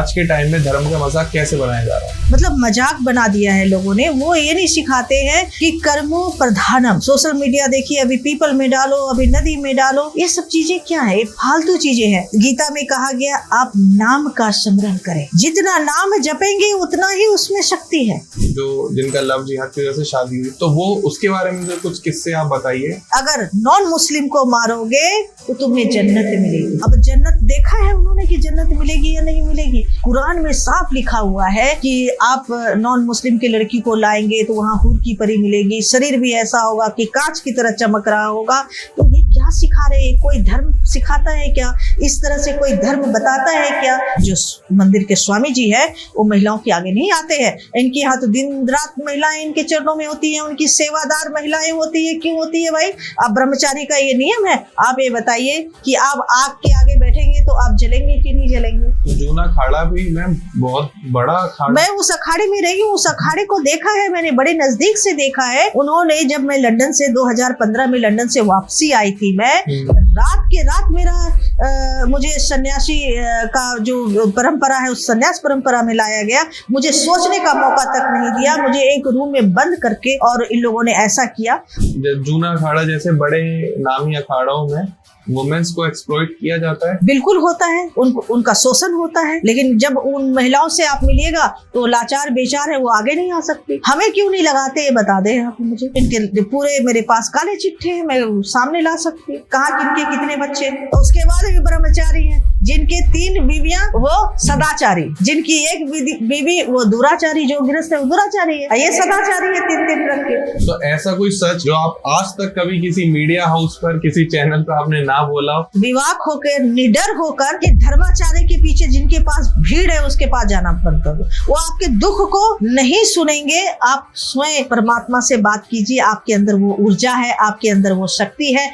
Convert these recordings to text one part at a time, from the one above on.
आज के टाइम में धर्म का मजाक कैसे बनाया जा रहा है? मतलब मजाक बना दिया है लोगों ने। वो ये नहीं सिखाते हैं कि कर्मो प्रधानम। सोशल मीडिया देखिए, अभी पीपल में डालो, अभी नदी में डालो, ये सब चीजें क्या है? फालतू चीजें हैं। गीता में कहा गया आप नाम का स्मरण करें, जितना नाम जपेंगे उतना ही उसमें शक्ति है। जो जिनका लव जिहाद की वजह से शादी हुई, तो वो उसके बारे में जो कुछ किस्से आप बताइए। अगर नॉन मुस्लिम को मारोगे तो तुम्हें जन्नत मिलेगी। अब जन्नत देखा है उन्होंने कि जन्नत मिलेगी या नहीं मिलेगी? कुरान में साफ लिखा हुआ है कि आप नॉन मुस्लिम की लड़की को लाएंगे तो वहाँ हूर की परी मिलेगी, शरीर भी ऐसा होगा कि कांच की तरह चमक रहा होगा। तो ये क्या सिखा रहे हैं? कोई धर्म सिखाता है क्या? इस तरह से कोई धर्म बताता है क्या? जो मंदिर के स्वामी जी है वो महिलाओं के आगे नहीं आते हैं। इनके यहाँ तो दिन रात महिलाएं इनके चरणों में होती हैं, उनकी सेवादार महिलाएं होती है। क्यों होती है भाई? अब ब्रह्मचारी का ये नियम है। आप ये बताइए कि आप आग के आगे बैठेंगे तो आप जलेंगे कि नहीं जलेंगे? जूना अखाड़ा भी मैम बहुत बड़ा अखाड़ा। मैं उस अखाड़े में रही हूँ, उस अखाड़े को देखा है मैंने, बड़े नजदीक से देखा है। उन्होंने जब मैं लंदन से 2015 में लंदन से वापसी आई थी, मैं रात के रात मेरा मुझे सन्यासी का जो परंपरा है उस सन्यास परंपरा में लाया गया। मुझे सोचने का मौका तक नहीं दिया, मुझे एक रूम में बंद करके और इन लोगों ने ऐसा किया। जूना अखाड़ा जैसे बड़े नामी अखाड़ों में वुमेन्स को एक्सप्लॉइट किया जाता है। बिल्कुल होता है, उनका शोषण होता है। लेकिन जब उन महिलाओं से आप मिलिएगा तो लाचार बेचार है, वो आगे नहीं आ सकती। हमें क्यों नहीं लगाते ये बता दें आप मुझे। इनके पूरे मेरे पास काले चिट्ठे हैं, मैं सामने ला सकती। कहाँ किनके कितने बच्चे। तो उसके बाद भी ब्रह्मचारी हैं, जिनके 3 बीवियां वो सदाचारी, जिनकी एक बीवी वो दुराचारी, जो गृहस्थ है वो दुराचारी है, ये सदाचारी है 3 रख के। तो ऐसा कोई सच जो आप आज तक कभी किसी मीडिया हाउस पर, किसी चैनल पर आपने ना बोला? विवाक होकर, निडर होकर कि धर्माचार्य के पीछे जिनके पास भीड़ है उसके पास जाना बंद कर दो। वो आपके दुख को नहीं सुनेंगे। आप स्वयं परमात्मा से बात कीजिए, आपके अंदर वो ऊर्जा है, आपके अंदर वो शक्ति है।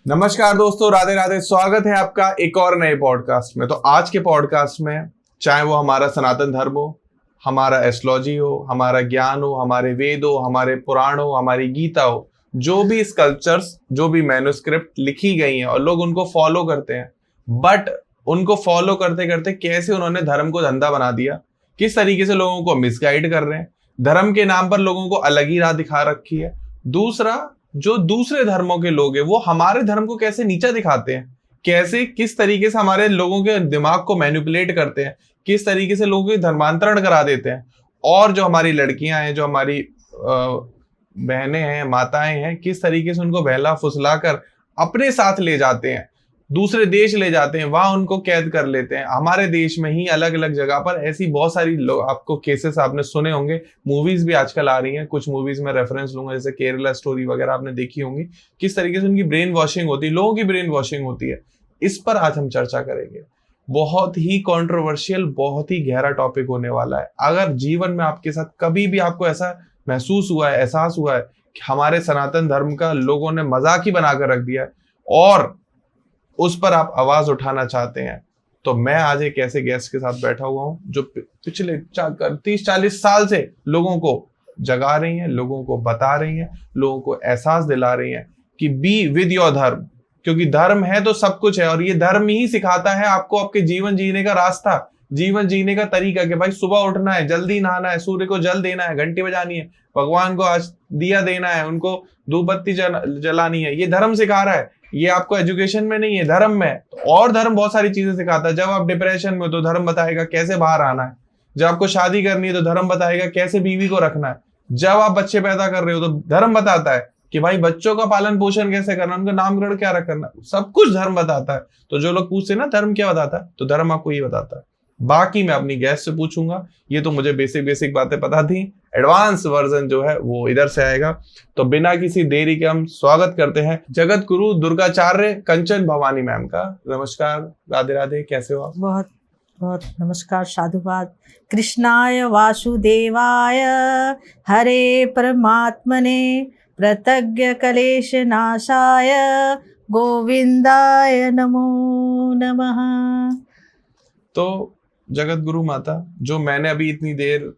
नमस्कार दोस्तों, राधे राधे। स्वागत है आपका एक और नए पॉडकास्ट में। तो आज के पॉडकास्ट में, चाहे वो हमारा सनातन धर्म हो, हमारा एस्ट्रोलॉजी हो, हमारा ज्ञान हो, हमारे वेद हो, हमारे पुराण हो, हमारी गीता हो, जो भी स्कल्पचर्स, जो भी मैन्युस्क्रिप्ट लिखी गई हैं और लोग उनको फॉलो करते हैं, बट उनको फॉलो करते करते कैसे उन्होंने धर्म को धंधा बना दिया, किस तरीके से लोगों को मिसगाइड कर रहे हैं, धर्म के नाम पर लोगों को अलग ही राह दिखा रखी है। दूसरा, जो दूसरे धर्मों के लोग हैं वो हमारे धर्म को कैसे नीचा दिखाते हैं, कैसे किस तरीके से हमारे लोगों के दिमाग को मैनिपुलेट करते हैं, किस तरीके से लोगों के धर्मांतरण करा देते हैं। और जो हमारी लड़कियां हैं, जो हमारी बहनें हैं, माताएं हैं, किस तरीके से उनको बहला फुसला कर अपने साथ ले जाते हैं, दूसरे देश ले जाते हैं, वहां उनको कैद कर लेते हैं। हमारे देश में ही अलग अलग जगह पर ऐसी बहुत सारी आपको केसेस आपने सुने होंगे। मूवीज भी आजकल आ रही हैं, कुछ मूवीज में रेफरेंस लूंगा, जैसे केरला स्टोरी वगैरह आपने देखी होंगी। किस तरीके से उनकी ब्रेन वॉशिंग होती है, लोगों की ब्रेन वॉशिंग होती है। इस पर आज हम चर्चा करेंगे। बहुत ही कंट्रोवर्शियल, बहुत ही गहरा टॉपिक होने वाला है। अगर जीवन में आपके साथ कभी भी आपको ऐसा महसूस हुआ है, एहसास हुआ है कि हमारे सनातन धर्म का लोगों ने मजाक ही बनाकर रख दिया है और उस पर आप आवाज उठाना चाहते हैं, तो मैं आज एक ऐसे गेस्ट के साथ बैठा हुआ हूं जो पिछले 30-40 साल से लोगों को जगा रही हैं, लोगों को बता रही हैं, लोगों को एहसास दिला रही हैं कि बी विद योर धर्म। क्योंकि धर्म है तो सब कुछ है, और ये धर्म ही सिखाता है आपको आपके जीवन जीने का रास्ता, जीवन जीने का तरीका, कि भाई सुबह उठना है, जल्दी नहाना है, सूर्य को जल देना है, घंटी बजानी है, भगवान को आज दिया देना है, उनको धूप बत्ती जलानी है। ये धर्म सिखा रहा है, ये आपको एजुकेशन में नहीं है, धर्म में। और धर्म बहुत सारी चीजें सिखाता है। जब आप डिप्रेशन में हो तो धर्म बताएगा कैसे बाहर आना है। जब आपको शादी करनी है तो धर्म बताएगा कैसे बीवी को रखना है। जब आप बच्चे पैदा कर रहे हो तो धर्म बताता है कि भाई बच्चों का पालन पोषण कैसे करना, उनका नामकरण क्या रखना, सब कुछ धर्म बताता है। तो जो लोग पूछते हैं ना धर्म क्या बताता है, तो धर्म आपको ये बताता है। बाकी मैं अपनी गेस्ट से पूछूंगा, ये तो मुझे बेसिक बातें पता थी, एडवांस वर्जन जो है वो इधर से आएगा। तो बिना किसी देरी के हम स्वागत करते हैं जगत गुरु दुर्गाचार्य कंचन भवानी मैम का। नमस्कार, राधे राधे, कैसे हो आप? बहुत बहुत नमस्कार, साधुवाद। कृष्णाय वासुदेवाय हरे परमात्मने प्रत्यज्ञ कलेश नाशाय गोविंदाय नमो नमः। तो जगत गुरु माता, जो मैंने अभी इतनी देर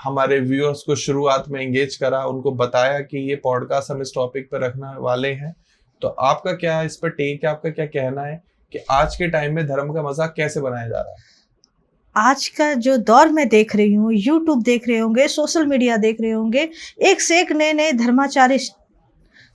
हमारे व्यूअर्स को शुरुआत में एंगेज करा, उनको बताया कि ये पॉडकास्ट हम इस टॉपिक पर रखने वाले हैं, तो आपका क्या इस पर टेक है, आपका क्या कहना है कि आज के टाइम में धर्म का मजाक कैसे बनाया जा रहा है? आज का जो दौर मैं देख रही हूँ, यूट्यूब देख रहे होंगे, सोशल मीडिया देख रहे होंगे, एक से एक नए नए धर्माचार्य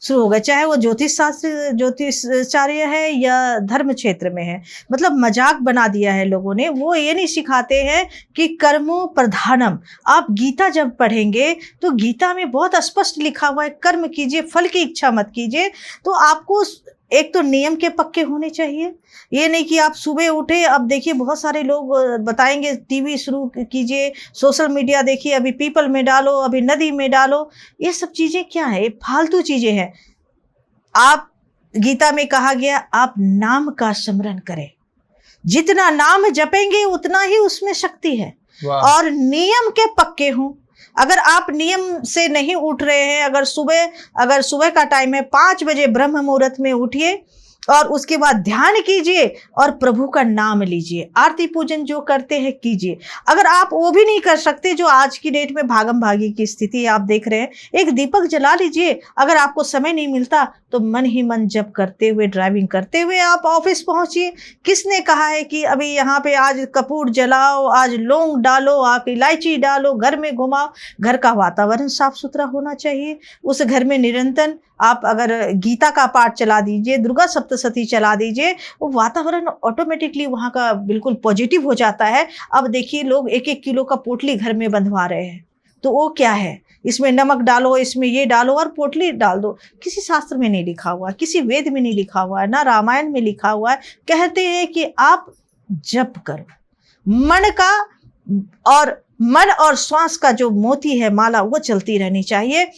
शुरू हो गए, चाहे वो ज्योतिषाचार्य है या धर्म क्षेत्र में है। मतलब मजाक बना दिया है लोगों ने। वो ये नहीं सिखाते हैं कि कर्मो प्रधानम। आप गीता जब पढ़ेंगे तो गीता में बहुत स्पष्ट लिखा हुआ है, कर्म कीजिए, फल की इच्छा मत कीजिए। तो आपको एक तो नियम के पक्के होने चाहिए। ये नहीं कि आप सुबह उठे, अब देखिए बहुत सारे लोग बताएंगे टीवी शुरू कीजिए, सोशल मीडिया देखिए, अभी पीपल में डालो, अभी नदी में डालो। ये सब चीजें क्या है? फालतू चीजें हैं। आप गीता में कहा गया आप नाम का स्मरण करें, जितना नाम जपेंगे उतना ही उसमें शक्ति है। और नियम के पक्के हों। अगर आप नियम से नहीं उठ रहे हैं, अगर सुबह का टाइम है 5 बजे ब्रह्म मुहूर्त में उठिए और उसके बाद ध्यान कीजिए और प्रभु का नाम लीजिए, आरती पूजन जो करते हैं कीजिए। अगर आप वो भी नहीं कर सकते, जो आज की डेट में भागम भागी की स्थिति आप देख रहे हैं, एक दीपक जला लीजिए। अगर आपको समय नहीं मिलता तो मन ही मन जप करते हुए, ड्राइविंग करते हुए आप ऑफिस पहुंचिए। किसने कहा है कि अभी यहाँ पे आज कपूर जलाओ, आज लौंग डालो, आप इलायची डालो, घर में घुमाओ? घर का वातावरण साफ सुथरा होना चाहिए। उस घर में निरंतर आप अगर गीता का पाठ चला दीजिए, दुर्गा सप्तशती चला दीजिए, वो वातावरण ऑटोमेटिकली वहाँ का बिल्कुल पॉजिटिव हो जाता है। अब देखिए लोग 1-1 किलो का पोटली घर में बंधवा रहे हैं। तो वो क्या है? इसमें नमक डालो, इसमें ये डालो और पोटली डाल दो। किसी शास्त्र में नहीं लिखा हुआ, किसी वेद में नहीं लिखा हुआ है, ना रामायण में लिखा हुआ है। कहते हैं कि आप जप करो, मन और श्वास का जो मोती है माला, वो चलती रहनी चाहिए।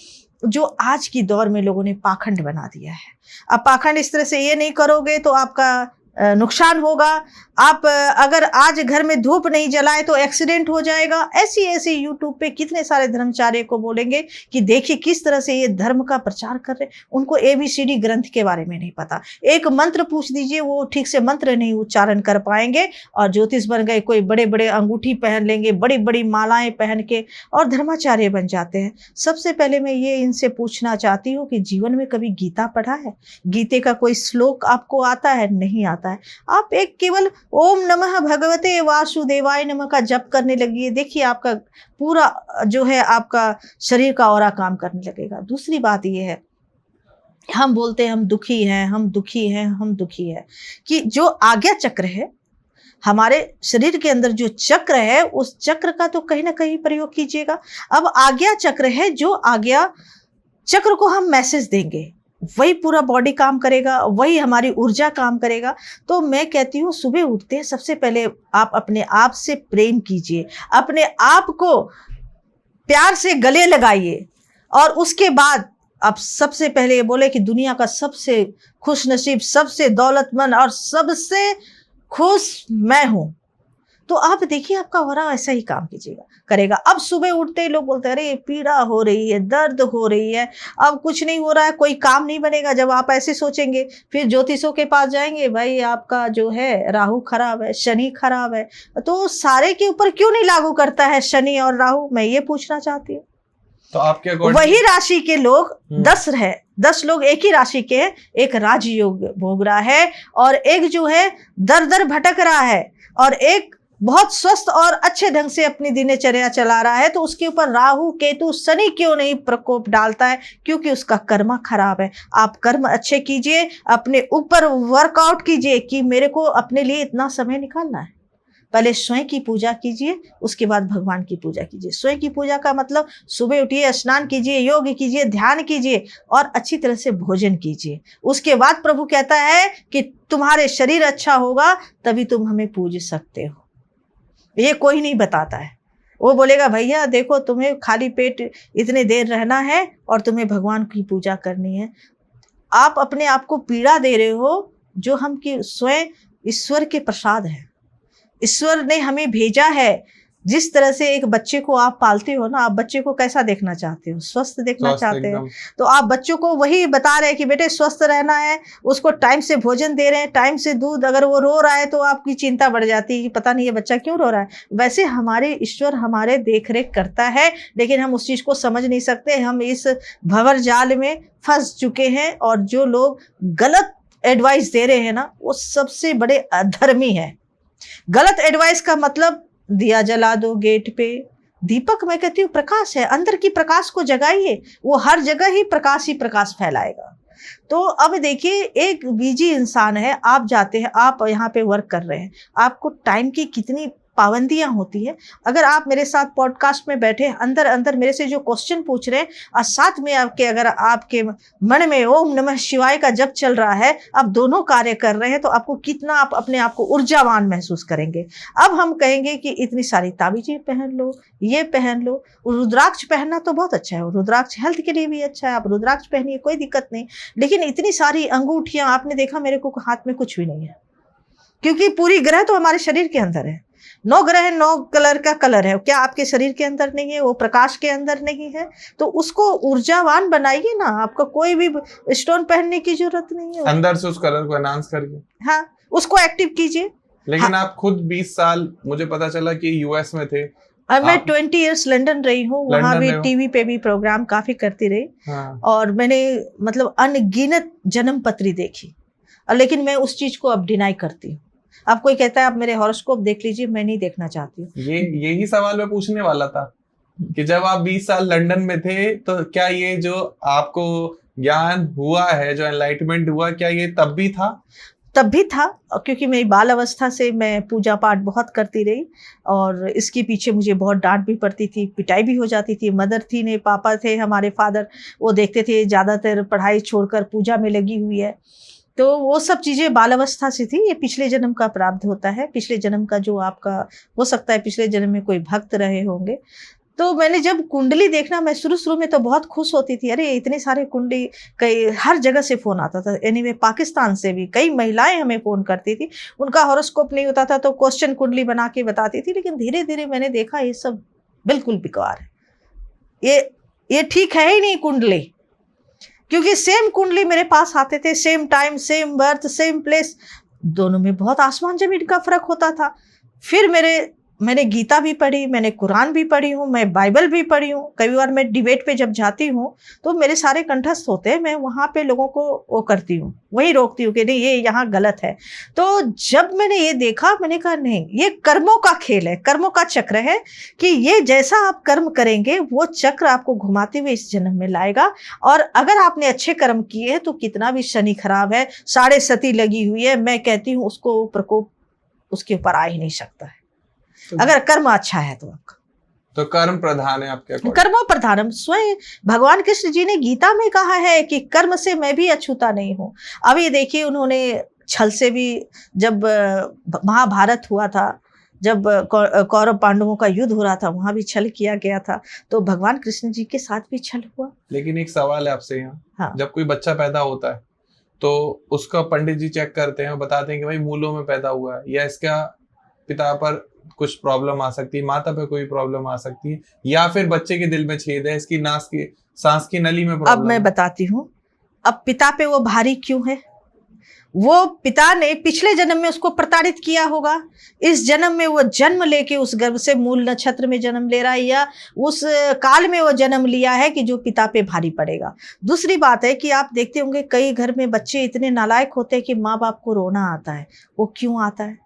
जो आज की दौर में लोगों ने पाखंड बना दिया है। अब पाखंड इस तरह से ये नहीं करोगे तो आपका नुकसान होगा। आप अगर आज घर में धूप नहीं जलाए तो एक्सीडेंट हो जाएगा। ऐसी यूट्यूब पे कितने सारे धर्माचार्य को बोलेंगे कि देखिए किस तरह से ये धर्म का प्रचार कर रहे। उनको ABCD ग्रंथ के बारे में नहीं पता। एक मंत्र पूछ दीजिए, वो ठीक से मंत्र नहीं उच्चारण कर पाएंगे और ज्योतिष बन गए। कोई बड़े बड़े अंगूठी पहन लेंगे, बड़ी बड़ी मालाएं पहन के और धर्माचार्य बन जाते हैं। सबसे पहले मैं ये इनसे पूछना चाहती हूँ कि जीवन में कभी गीता पढ़ा है? गीते का कोई श्लोक आपको आता है? नहीं आता है। आप एक केवल ओम नमः भगवते वासुदेवाय नमः का जप करने लगिए, देखिए आपका पूरा जो है आपका शरीर का ऑरा काम करने लगेगा। दूसरी बात ये है, हम बोलते हैं हम दुखी हैं, हम दुखी हैं, हम दुखी हैं, कि जो आज्ञा चक्र है हमारे शरीर के अंदर, जो चक्र है, उस चक्र का तो कहीं ना कहीं प्रयोग कीजिएगा। अब आज्ञा चक्र है, जो आज्ञा चक्र को हम मैसेज देंगे वही पूरा बॉडी काम करेगा, वही हमारी ऊर्जा काम करेगा। तो मैं कहती हूँ सुबह उठते हैं सबसे पहले आप अपने आप से प्रेम कीजिए, अपने आप को प्यार से गले लगाइए और उसके बाद आप सबसे पहले ये बोले कि दुनिया का सबसे खुश नसीब, सबसे दौलतमंद और सबसे खुश मैं हूँ। तो आप देखिए आपका ऑरा ऐसा ही काम करेगा। अब सुबह उठते ही लोग बोलते हैं अरे पीड़ा हो रही है, दर्द हो रही है, अब कुछ नहीं हो रहा है, कोई काम नहीं बनेगा। जब आप ऐसे सोचेंगे फिर ज्योतिषों के पास जाएंगे, भाई आपका जो है राहु खराब है, शनि खराब है। तो सारे के ऊपर क्यों नहीं लागू करता है शनि और राहु? मैं ये पूछना चाहती हूँ। तो आपके वही राशि के लोग 10 लोग एक ही राशि के हैं, एक राजयोग भोग रहा है और एक जो है दर भटक रहा है और एक बहुत स्वस्थ और अच्छे ढंग से अपनी दिनचर्या चला रहा है। तो उसके ऊपर राहु केतु शनि क्यों नहीं प्रकोप डालता है? क्योंकि उसका कर्म खराब है। आप कर्म अच्छे कीजिए, अपने ऊपर वर्कआउट कीजिए कि मेरे को अपने लिए इतना समय निकालना है। पहले स्वयं की पूजा कीजिए, उसके बाद भगवान की पूजा कीजिए। स्वयं की पूजा का मतलब सुबह उठिए, स्नान कीजिए, योग कीजिए, ध्यान कीजिए और अच्छी तरह से भोजन कीजिए। उसके बाद प्रभु कहता है कि तुम्हारे शरीर अच्छा होगा तभी तुम हमें पूज सकते हो। ये कोई नहीं बताता है। वो बोलेगा भैया देखो तुम्हें खाली पेट इतने देर रहना है और तुम्हें भगवान की पूजा करनी है। आप अपने आप को पीड़ा दे रहे हो, जो हम कि स्वयं ईश्वर के प्रसाद है। ईश्वर ने हमें भेजा है। जिस तरह से एक बच्चे को आप पालते हो ना, आप बच्चे को कैसा देखना चाहते हो? स्वस्थ देखना चाहते हैं। तो आप बच्चों को वही बता रहे हैं कि बेटे स्वस्थ रहना है, उसको टाइम से भोजन दे रहे हैं, टाइम से दूध। अगर वो रो रहा है तो आपकी चिंता बढ़ जाती है कि पता नहीं ये बच्चा क्यों रो रहा है। वैसे हमारे ईश्वर हमारे देख रेख करता है, लेकिन हम उस चीज को समझ नहीं सकते। हम इस भंवर जाल में फंस चुके हैं और जो लोग गलत एडवाइस दे रहे हैं ना, वो सबसे बड़े अधर्मी है। गलत एडवाइस का मतलब दिया जला दो गेट पे, दीपक मैं कहती हूँ प्रकाश है, अंदर की प्रकाश को जगाइए, वो हर जगह ही प्रकाश फैलाएगा। तो अब देखिए, एक बिजी इंसान है, आप जाते हैं, आप यहाँ पे वर्क कर रहे हैं, आपको टाइम की कितनी पाबंदियां होती है। अगर आप मेरे साथ पॉडकास्ट में बैठे अंदर अंदर मेरे से जो क्वेश्चन पूछ रहे हैं और साथ में आपके, अगर आपके मन में ओम नमः शिवाय का जप चल रहा है, आप दोनों कार्य कर रहे हैं, तो आपको कितना, आप अपने आप को ऊर्जावान महसूस करेंगे। अब हम कहेंगे कि इतनी सारी ताबीजें पहन लो, ये पहन लो, रुद्राक्ष पहनना तो बहुत अच्छा है, रुद्राक्ष हेल्थ के लिए भी अच्छा है, आप रुद्राक्ष पहनिए, कोई दिक्कत नहीं। लेकिन इतनी सारी अंगूठियां, आपने देखा मेरे को हाथ में कुछ भी नहीं है, क्योंकि पूरी ग्रह तो हमारे शरीर के अंदर है। 9 ग्रह 9 कलर का कलर है, क्या आपके शरीर के अंदर नहीं है? वो प्रकाश के अंदर नहीं है? तो उसको ऊर्जावान बनाइए ना, आपका कोई भी स्टोन पहनने की जरूरत नहीं है, अंदर से उस कलर को एनहांस करके, हाँ, उसको एक्टिव कीजिए। लेकिन हाँ। आप खुद 20 साल मुझे पता चला कि यूएस में थे। और मैं 20 इयर्स लंदन रही हूँ, वहाँ भी टीवी पे भी प्रोग्राम काफी करती रही। हाँ। और मैंने मतलब अनगिनत जन्म पत्री देखी, लेकिन मैं उस चीज को अब डिनाई करती हूँ। अब कोई कहता है आप मेरे हॉरोस्कोप देख लीजिए, मैं नहीं देखना चाहती हूँ। यही सवाल मैं पूछने वाला था कि जब आप 20 साल लंदन में थे, तो क्या ये जो आपको ज्ञान हुआ है, जो एनलाइटमेंट हुआ, क्या ये तब भी था? तब भी था, क्योंकि मेरी बाल अवस्था से मैं पूजा पाठ बहुत करती रही, और इसके पीछे मुझे बहुत डांट भी पड़ती थी, पिटाई भी हो जाती थी। मदर थी नहीं, पापा थे हमारे फादर, वो देखते थे ज़्यादातर पढ़ाई छोड़कर पूजा में लगी हुई है। तो वो सब चीज़ें बाल अवस्था से थी। ये पिछले जन्म का प्रारब्ध होता है, पिछले जन्म का जो आपका हो सकता है, पिछले जन्म में कोई भक्त रहे होंगे। तो मैंने जब कुंडली देखना, मैं शुरू में तो बहुत खुश होती थी, अरे इतने सारे कुंडली, कई हर जगह से फ़ोन आता था। एनीवे पाकिस्तान से भी कई महिलाएं हमें फ़ोन करती थी, उनका हॉरोस्कोप नहीं होता था तो क्वेश्चन कुंडली बना के बताती थी। लेकिन धीरे धीरे मैंने देखा ये सब बिल्कुल बेकार है, ये ठीक है ही नहीं कुंडली, क्योंकि सेम कुंडली मेरे पास आते थे, same time, same birth, same place, दोनों में बहुत आसमान जमीन का फर्क होता था। फिर मैंने गीता भी पढ़ी, मैंने कुरान भी पढ़ी हूँ, मैं बाइबल भी पढ़ी हूँ। कई बार मैं डिबेट पे जब जाती हूँ तो मेरे सारे कंठस्थ होते हैं, मैं वहाँ पे लोगों को वो करती हूँ, वही रोकती हूँ कि नहीं ये यहाँ गलत है। तो जब मैंने ये देखा, मैंने कहा नहीं, ये कर्मों का खेल है, कर्मों का चक्र है, कि ये जैसा आप कर्म करेंगे वो चक्र आपको घुमाते हुए इस जन्म में लाएगा। और अगर आपने अच्छे कर्म किए हैं तो कितना भी शनि खराब है, साढ़े सती लगी हुई है, मैं कहती हूँ उसको प्रकोप उसके ऊपर आ ही नहीं सकता है, अगर कर्म अच्छा है तो आपका। तो कर्म प्रधान है आपके अकॉर्डिंग? कर्मों प्रधानम, स्वयं भगवान कृष्ण जी ने गीता में कहा है कि कर्म से मैं भी अछूता नहीं हूँ। अब ये देखिए, उन्होंने छल से भी, जब महाभारत हुआ था, जब कौरव पांडवों का युद्ध हो रहा था, वहां भी छल किया गया था, तो भगवान कृष्ण जी के साथ भी छल हुआ। लेकिन एक सवाल है आपसे यहाँ, हाँ। जब कोई बच्चा पैदा होता है तो उसका पंडित जी चेक करते हैं और बताते हैं कि भाई मूलों में पैदा हुआ है, या इसका पिता पर कुछ प्रॉब्लम आ सकती है, माता पे कोई प्रॉब्लम आ सकती है, या फिर बच्चे के दिल में छेद है, इसकी सांस की नली में प्रॉब्लम। अब मैं बताती हूँ, अब पिता पे वो भारी क्यों है? वो पिता ने पिछले जन्म में उसको प्रताड़ित किया होगा, इस जन्म में वो जन्म लेके उस गर्भ से मूल नक्षत्र में जन्म ले रहा है, या उस काल में वो जन्म लिया है कि जो पिता पे भारी पड़ेगा। दूसरी बात है कि आप देखते होंगे कई घर में बच्चे इतने नालायक होते हैं कि माँ बाप को रोना आता है। वो क्यों आता है?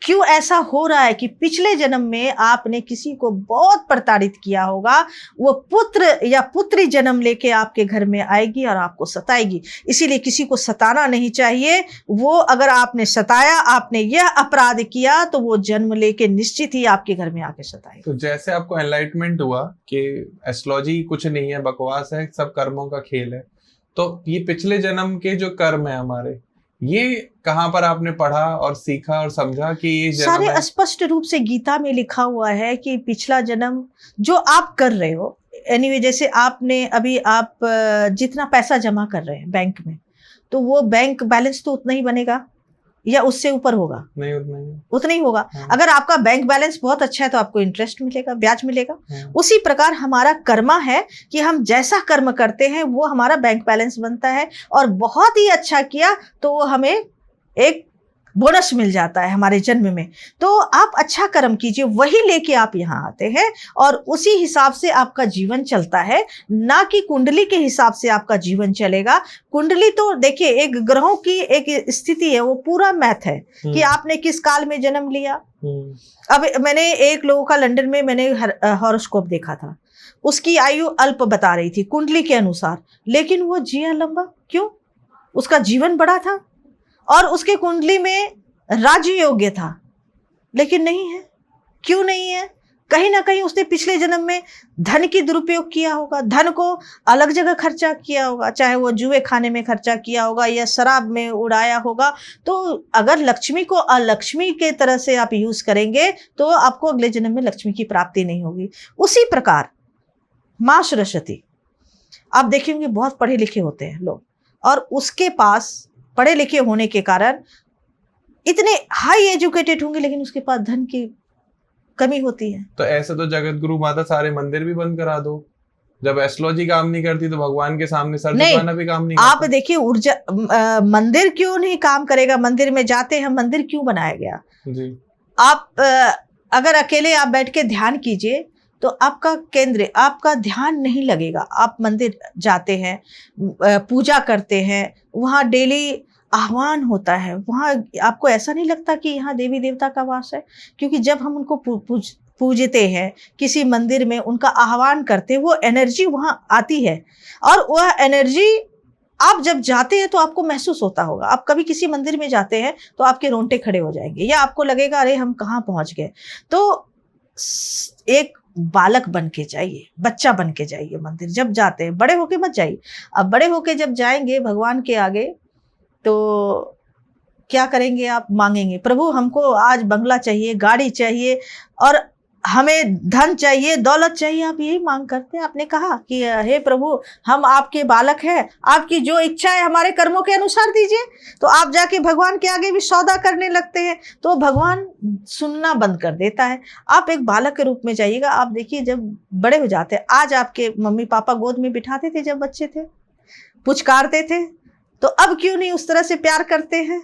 क्यों ऐसा हो रहा है कि पिछले जन्म में आपने किसी को बहुत प्रताड़ित किया होगा, वो पुत्र या पुत्री जन्म लेके आपके घर में आएगी और आपको सताएगी। इसीलिए किसी को सताना नहीं चाहिए। वो अगर आपने सताया, आपने यह अपराध किया, तो वो जन्म लेके निश्चित ही आपके घर में आके सताएगी। तो जैसे आपको एनलाइटमेंट हुआ कि एस्ट्रोलॉजी कुछ नहीं है, बकवास है, सब कर्मों का खेल है, तो ये पिछले जन्म के जो कर्म है हमारे, ये कहाँ पर आपने पढ़ा और सीखा और समझा कि ये जन्म सारे है? स्पष्ट रूप से गीता में लिखा हुआ है कि पिछला जन्म जो आप कर रहे हो, एनीवे जैसे आपने अभी आप जितना पैसा जमा कर रहे हैं बैंक में, तो वो बैंक बैलेंस तो उतना ही बनेगा या उससे ऊपर होगा? नहीं, उतना ही होगा। हाँ। अगर आपका बैंक बैलेंस बहुत अच्छा है तो आपको इंटरेस्ट मिलेगा, ब्याज मिलेगा। हाँ। उसी प्रकार हमारा कर्मा है कि हम जैसा कर्म करते हैं वो हमारा बैंक बैलेंस बनता है, और बहुत ही अच्छा किया तो वो हमें एक बोनस मिल जाता है हमारे जन्म में। तो आप अच्छा कर्म कीजिए, वही लेके आप यहाँ आते हैं और उसी हिसाब से आपका जीवन चलता है, ना कि कुंडली के हिसाब से आपका जीवन चलेगा। कुंडली तो देखिए एक ग्रहों की एक स्थिति है, वो पूरा मैथ है कि आपने किस काल में जन्म लिया। अब मैंने एक लोगों का लंदन में मैंने हॉरोस्कोप देखा था, उसकी आयु अल्प बता रही थी कुंडली के अनुसार, लेकिन वो जिया लंबा। क्यों? उसका जीवन बड़ा था और उसके कुंडली में राज्य योग्य था, लेकिन नहीं है। क्यों नहीं है? कहीं ना कहीं उसने पिछले जन्म में धन की दुरुपयोग किया होगा, धन को अलग जगह खर्चा किया होगा, चाहे वो जुए खाने में खर्चा किया होगा या शराब में उड़ाया होगा। तो अगर लक्ष्मी को अलक्ष्मी के तरह से आप यूज करेंगे तो आपको अगले जन्म में लक्ष्मी की प्राप्ति नहीं होगी। उसी प्रकार माँ सरस्वती, आप देखेंगे बहुत पढ़े लिखे होते हैं लोग, और उसके पास पढ़े लिखे होने के कारण इतने हाई एजुकेटेड होंगे, लेकिन उसके पास धन की कमी होती है। तो ऐसे तो जगत गुरु माता सारे मंदिर भी बंद करा दो। जब एस्ट्रोलॉजी काम नहीं करती तो भगवान के सामने सर झुकाना भी काम नहीं आप करता। देखिए ऊर्जा मंदिर क्यों नहीं काम करेगा? मंदिर में जाते हैं, मंदिर क्यों बनाया गया जी। आप अगर अकेले आप बैठ के ध्यान कीजिए तो आपका केंद्र, आपका ध्यान नहीं लगेगा। आप मंदिर जाते हैं, पूजा करते हैं, वहाँ डेली आह्वान होता है, वहाँ आपको ऐसा नहीं लगता कि यहाँ देवी देवता का वास है? क्योंकि जब हम उनको पूजते हैं, किसी मंदिर में उनका आह्वान करते हैं, वो एनर्जी वहाँ आती है, और वह एनर्जी आप जब जाते हैं तो आपको महसूस होता होगा। आप कभी किसी मंदिर में जाते हैं तो आपके रोंगटे खड़े हो जाएंगे, या आपको लगेगा अरे हम कहाँ पहुँच गए। तो एक बालक बन के जाइए, बच्चा बन के जाइए मंदिर जब जाते हैं, बड़े होके मत जाइए। अब बड़े होके जब जाएंगे भगवान के आगे तो क्या करेंगे? आप मांगेंगे, प्रभु हमको आज बंगला चाहिए, गाड़ी चाहिए, और हमें धन चाहिए, दौलत चाहिए। आप यही मांग करते हैं। आपने कहा कि हे प्रभु हम आपके बालक हैं, आपकी जो इच्छा है हमारे कर्मों के अनुसार दीजिए। तो आप जाके भगवान के आगे भी सौदा करने लगते हैं, तो भगवान सुनना बंद कर देता है। आप एक बालक के रूप में जाइएगा। आप देखिए जब बड़े हो जाते हैं, आज आपके मम्मी पापा गोद में बिठाते थे जब बच्चे थे, पुचकारते थे, तो अब क्यों नहीं उस तरह से प्यार करते हैं?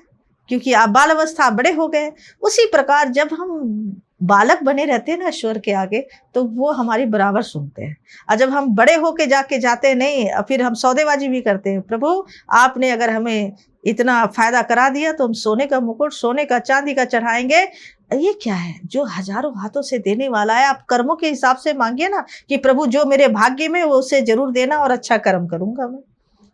क्योंकि आप बाल अवस्था बड़े हो गए। उसी प्रकार जब हम बालक बने रहते हैं ना ईश्वर के आगे, तो वो हमारी बराबर सुनते हैं। और जब हम बड़े होके जाते हैं नहीं, फिर हम सौदेबाजी भी करते हैं। प्रभु आपने अगर हमें इतना फायदा करा दिया तो हम सोने का मुकुट, सोने का, चांदी का चढ़ाएंगे। ये क्या है जो हजारों हाथों से देने वाला है? आप कर्मों के हिसाब से मांगिए ना कि प्रभु जो मेरे भाग्य में वो उसे जरूर देना और अच्छा कर्म करूंगा मैं।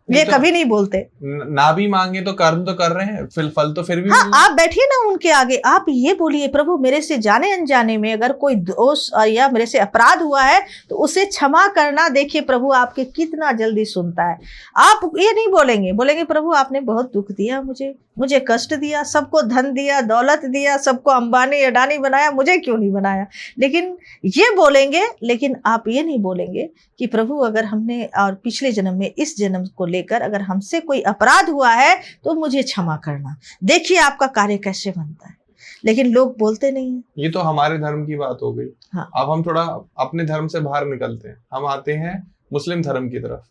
ये तो कभी नहीं बोलते। ना भी मांगे तो कर्म तो कर रहे हैं, फिर फल तो फिर भी हाँ, आप बैठिए ना उनके आगे, आप ये बोलिए प्रभु मेरे से जाने अनजाने में अगर कोई दोष या मेरे से अपराध हुआ है तो उसे क्षमा करना। देखिए प्रभु आपके कितना जल्दी सुनता है। आप ये नहीं बोलेंगे प्रभु आपने बहुत दुख दिया, मुझे कष्ट दिया, सबको धन दिया, दौलत दिया, सबको अंबानी अडानी बनाया, मुझे क्यों नहीं बनाया? लेकिन ये बोलेंगे, लेकिन आप ये नहीं बोलेंगे कि प्रभु अगर हमने और पिछले जन्म में इस जन्म को लेकर अगर हमसे कोई अपराध हुआ है तो मुझे क्षमा करना। देखिए आपका कार्य कैसे बनता है। लेकिन लोग बोलते नहीं हैं। ये तो हमारे धर्म की बात हो गई। हाँ। अब हम थोड़ा अपने धर्म से बाहर निकलते हैं, हम आते हैं मुस्लिम धर्म की तरफ।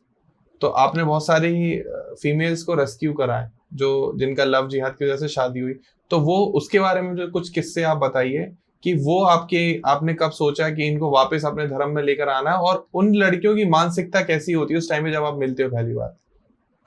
तो आपने बहुत सारी फीमेल्स को रेस्क्यू करा है जो जिनका लव जिहाद की वजह से शादी हुई, तो वो उसके बारे में जो कुछ किस्से आप बताइए कि वो आपने कब सोचा कि इनको वापस अपने धर्म में लेकर आना है, और उन लड़कियों की मानसिकता कैसी होती है उस टाइम में जब आप मिलते हो पहली बार?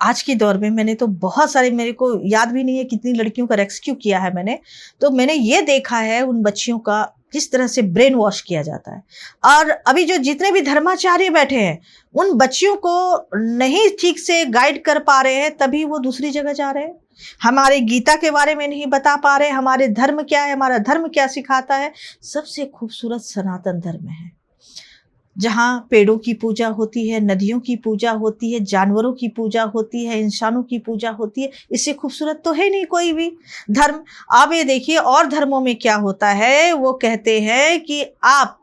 आज के दौर में मैंने तो बहुत सारे, मेरे को याद भी नहीं है कितनी लड़कियों का रेस्क्यू किया है मैंने। तो मैंने ये देखा है उन बच्चियों का किस तरह से ब्रेन वॉश किया जाता है। और अभी जो जितने भी धर्माचार्य बैठे हैं उन बच्चियों को नहीं ठीक से गाइड कर पा रहे हैं, तभी वो दूसरी जगह जा रहे हैं। हमारे गीता के बारे में नहीं बता पा रहे, हमारे धर्म क्या है, हमारा धर्म क्या सिखाता है। सबसे खूबसूरत सनातन धर्म है जहाँ पेड़ों की पूजा होती है, नदियों की पूजा होती है, जानवरों की पूजा होती है, इंसानों की पूजा होती है। इससे खूबसूरत तो है नहीं कोई भी धर्म। आप ये देखिए और धर्मों में क्या होता है, वो कहते हैं कि आप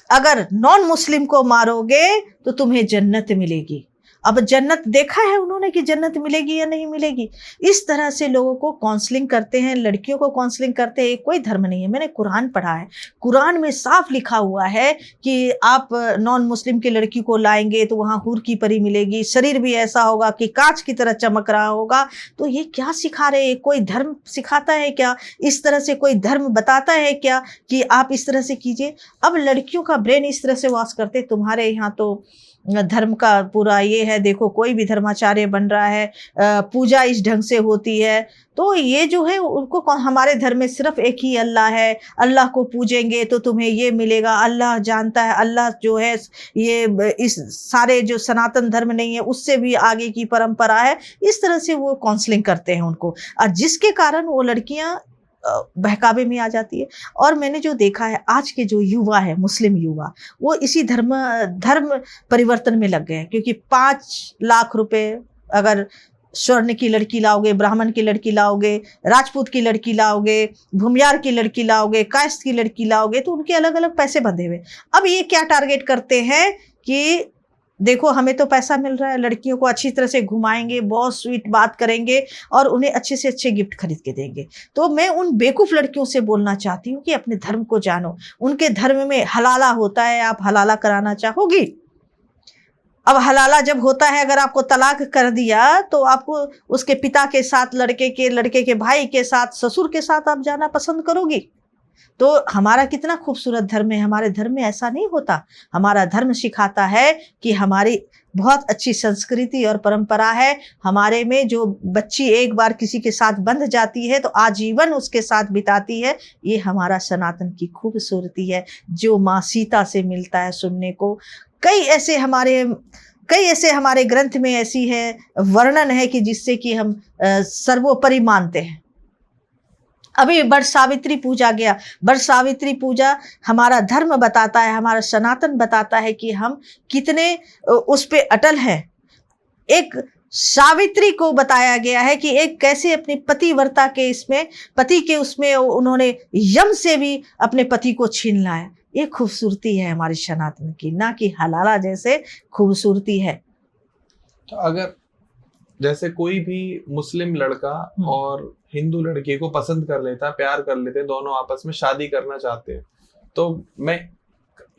अगर नॉन मुस्लिम को मारोगे तो तुम्हें जन्नत मिलेगी, अब जन्नत देखा है उन्होंने कि जन्नत मिलेगी या नहीं मिलेगी। इस तरह से लोगों को काउंसलिंग करते हैं, लड़कियों को काउंसलिंग करते हैं। कोई धर्म नहीं है। मैंने कुरान पढ़ा है, कुरान में साफ लिखा हुआ है कि आप नॉन मुस्लिम की लड़की को लाएंगे तो वहां हूर की परी मिलेगी, शरीर भी ऐसा होगा कि कांच की तरह चमक रहा होगा। तो ये क्या सिखा रहे हैं? कोई धर्म सिखाता है क्या? इस तरह से कोई धर्म बताता है क्या कि आप इस तरह से कीजिए? अब लड़कियों का ब्रेन इस तरह से वॉश करते, तुम्हारे यहाँ तो धर्म का पूरा ये है, देखो कोई भी धर्माचार्य बन रहा है, पूजा इस ढंग से होती है। तो ये जो है उनको हमारे धर्म में सिर्फ एक ही अल्लाह है, अल्लाह को पूजेंगे तो तुम्हें ये मिलेगा, अल्लाह जानता है, अल्लाह जो है ये इस सारे जो सनातन धर्म नहीं है उससे भी आगे की परंपरा है। इस तरह से वो काउंसलिंग करते हैं उनको, और जिसके कारण वो लड़कियां बहकावे में आ जाती है। और मैंने जो देखा है आज के जो युवा है, मुस्लिम युवा, वो इसी धर्म परिवर्तन में लग गए हैं। क्योंकि 5 लाख रुपए अगर स्वर्ण की लड़की लाओगे, ब्राह्मण की लड़की लाओगे, राजपूत की लड़की लाओगे, भूमियार की लड़की लाओगे, कायस्थ की लड़की लाओगे, तो उनके अलग अलग पैसे बंधे हुए। अब ये क्या टारगेट करते हैं कि देखो हमें तो पैसा मिल रहा है, लड़कियों को अच्छी तरह से घुमाएंगे, बहुत स्वीट बात करेंगे और उन्हें अच्छे से अच्छे गिफ्ट खरीद के देंगे। तो मैं उन बेवकूफ़ लड़कियों से बोलना चाहती हूँ कि अपने धर्म को जानो। उनके धर्म में हलाला होता है, आप हलाला कराना चाहोगी? अब हलाला जब होता है, अगर आपको तलाक कर दिया तो आपको उसके पिता के साथ, लड़के के भाई के साथ, ससुर के साथ आप जाना पसंद करोगी? तो हमारा कितना खूबसूरत धर्म है। हमारे धर्म में ऐसा नहीं होता। हमारा धर्म सिखाता है कि हमारी बहुत अच्छी संस्कृति और परंपरा है। हमारे में जो बच्ची एक बार किसी के साथ बंध जाती है तो आजीवन उसके साथ बिताती है। ये हमारा सनातन की खूबसूरती है जो माँ सीता से मिलता है सुनने को। कई ऐसे हमारे ग्रंथ में ऐसी है वर्णन है कि जिससे कि हम सर्वोपरि मानते हैं। अभी बट सावित्री पूजा गया। बट सावित्री पूजा हमारा धर्म बताता है, हमारा सनातन बताता है कि हम कितने उस पे अटल हैं। एक सावित्री को बताया गया है कि एक कैसे अपनी पतिव्रता के पति के उसमें उन्होंने यम से भी अपने पति को छीन लाया। ये खूबसूरती है हमारी सनातन की, ना कि हलाला जैसे खूबसूरती है। तो अगर जैसे कोई भी मुस्लिम लड़का और हिंदू लड़की को पसंद कर लेता है, प्यार कर लेते हैं, दोनों आपस में शादी करना चाहते हैं, तो मैं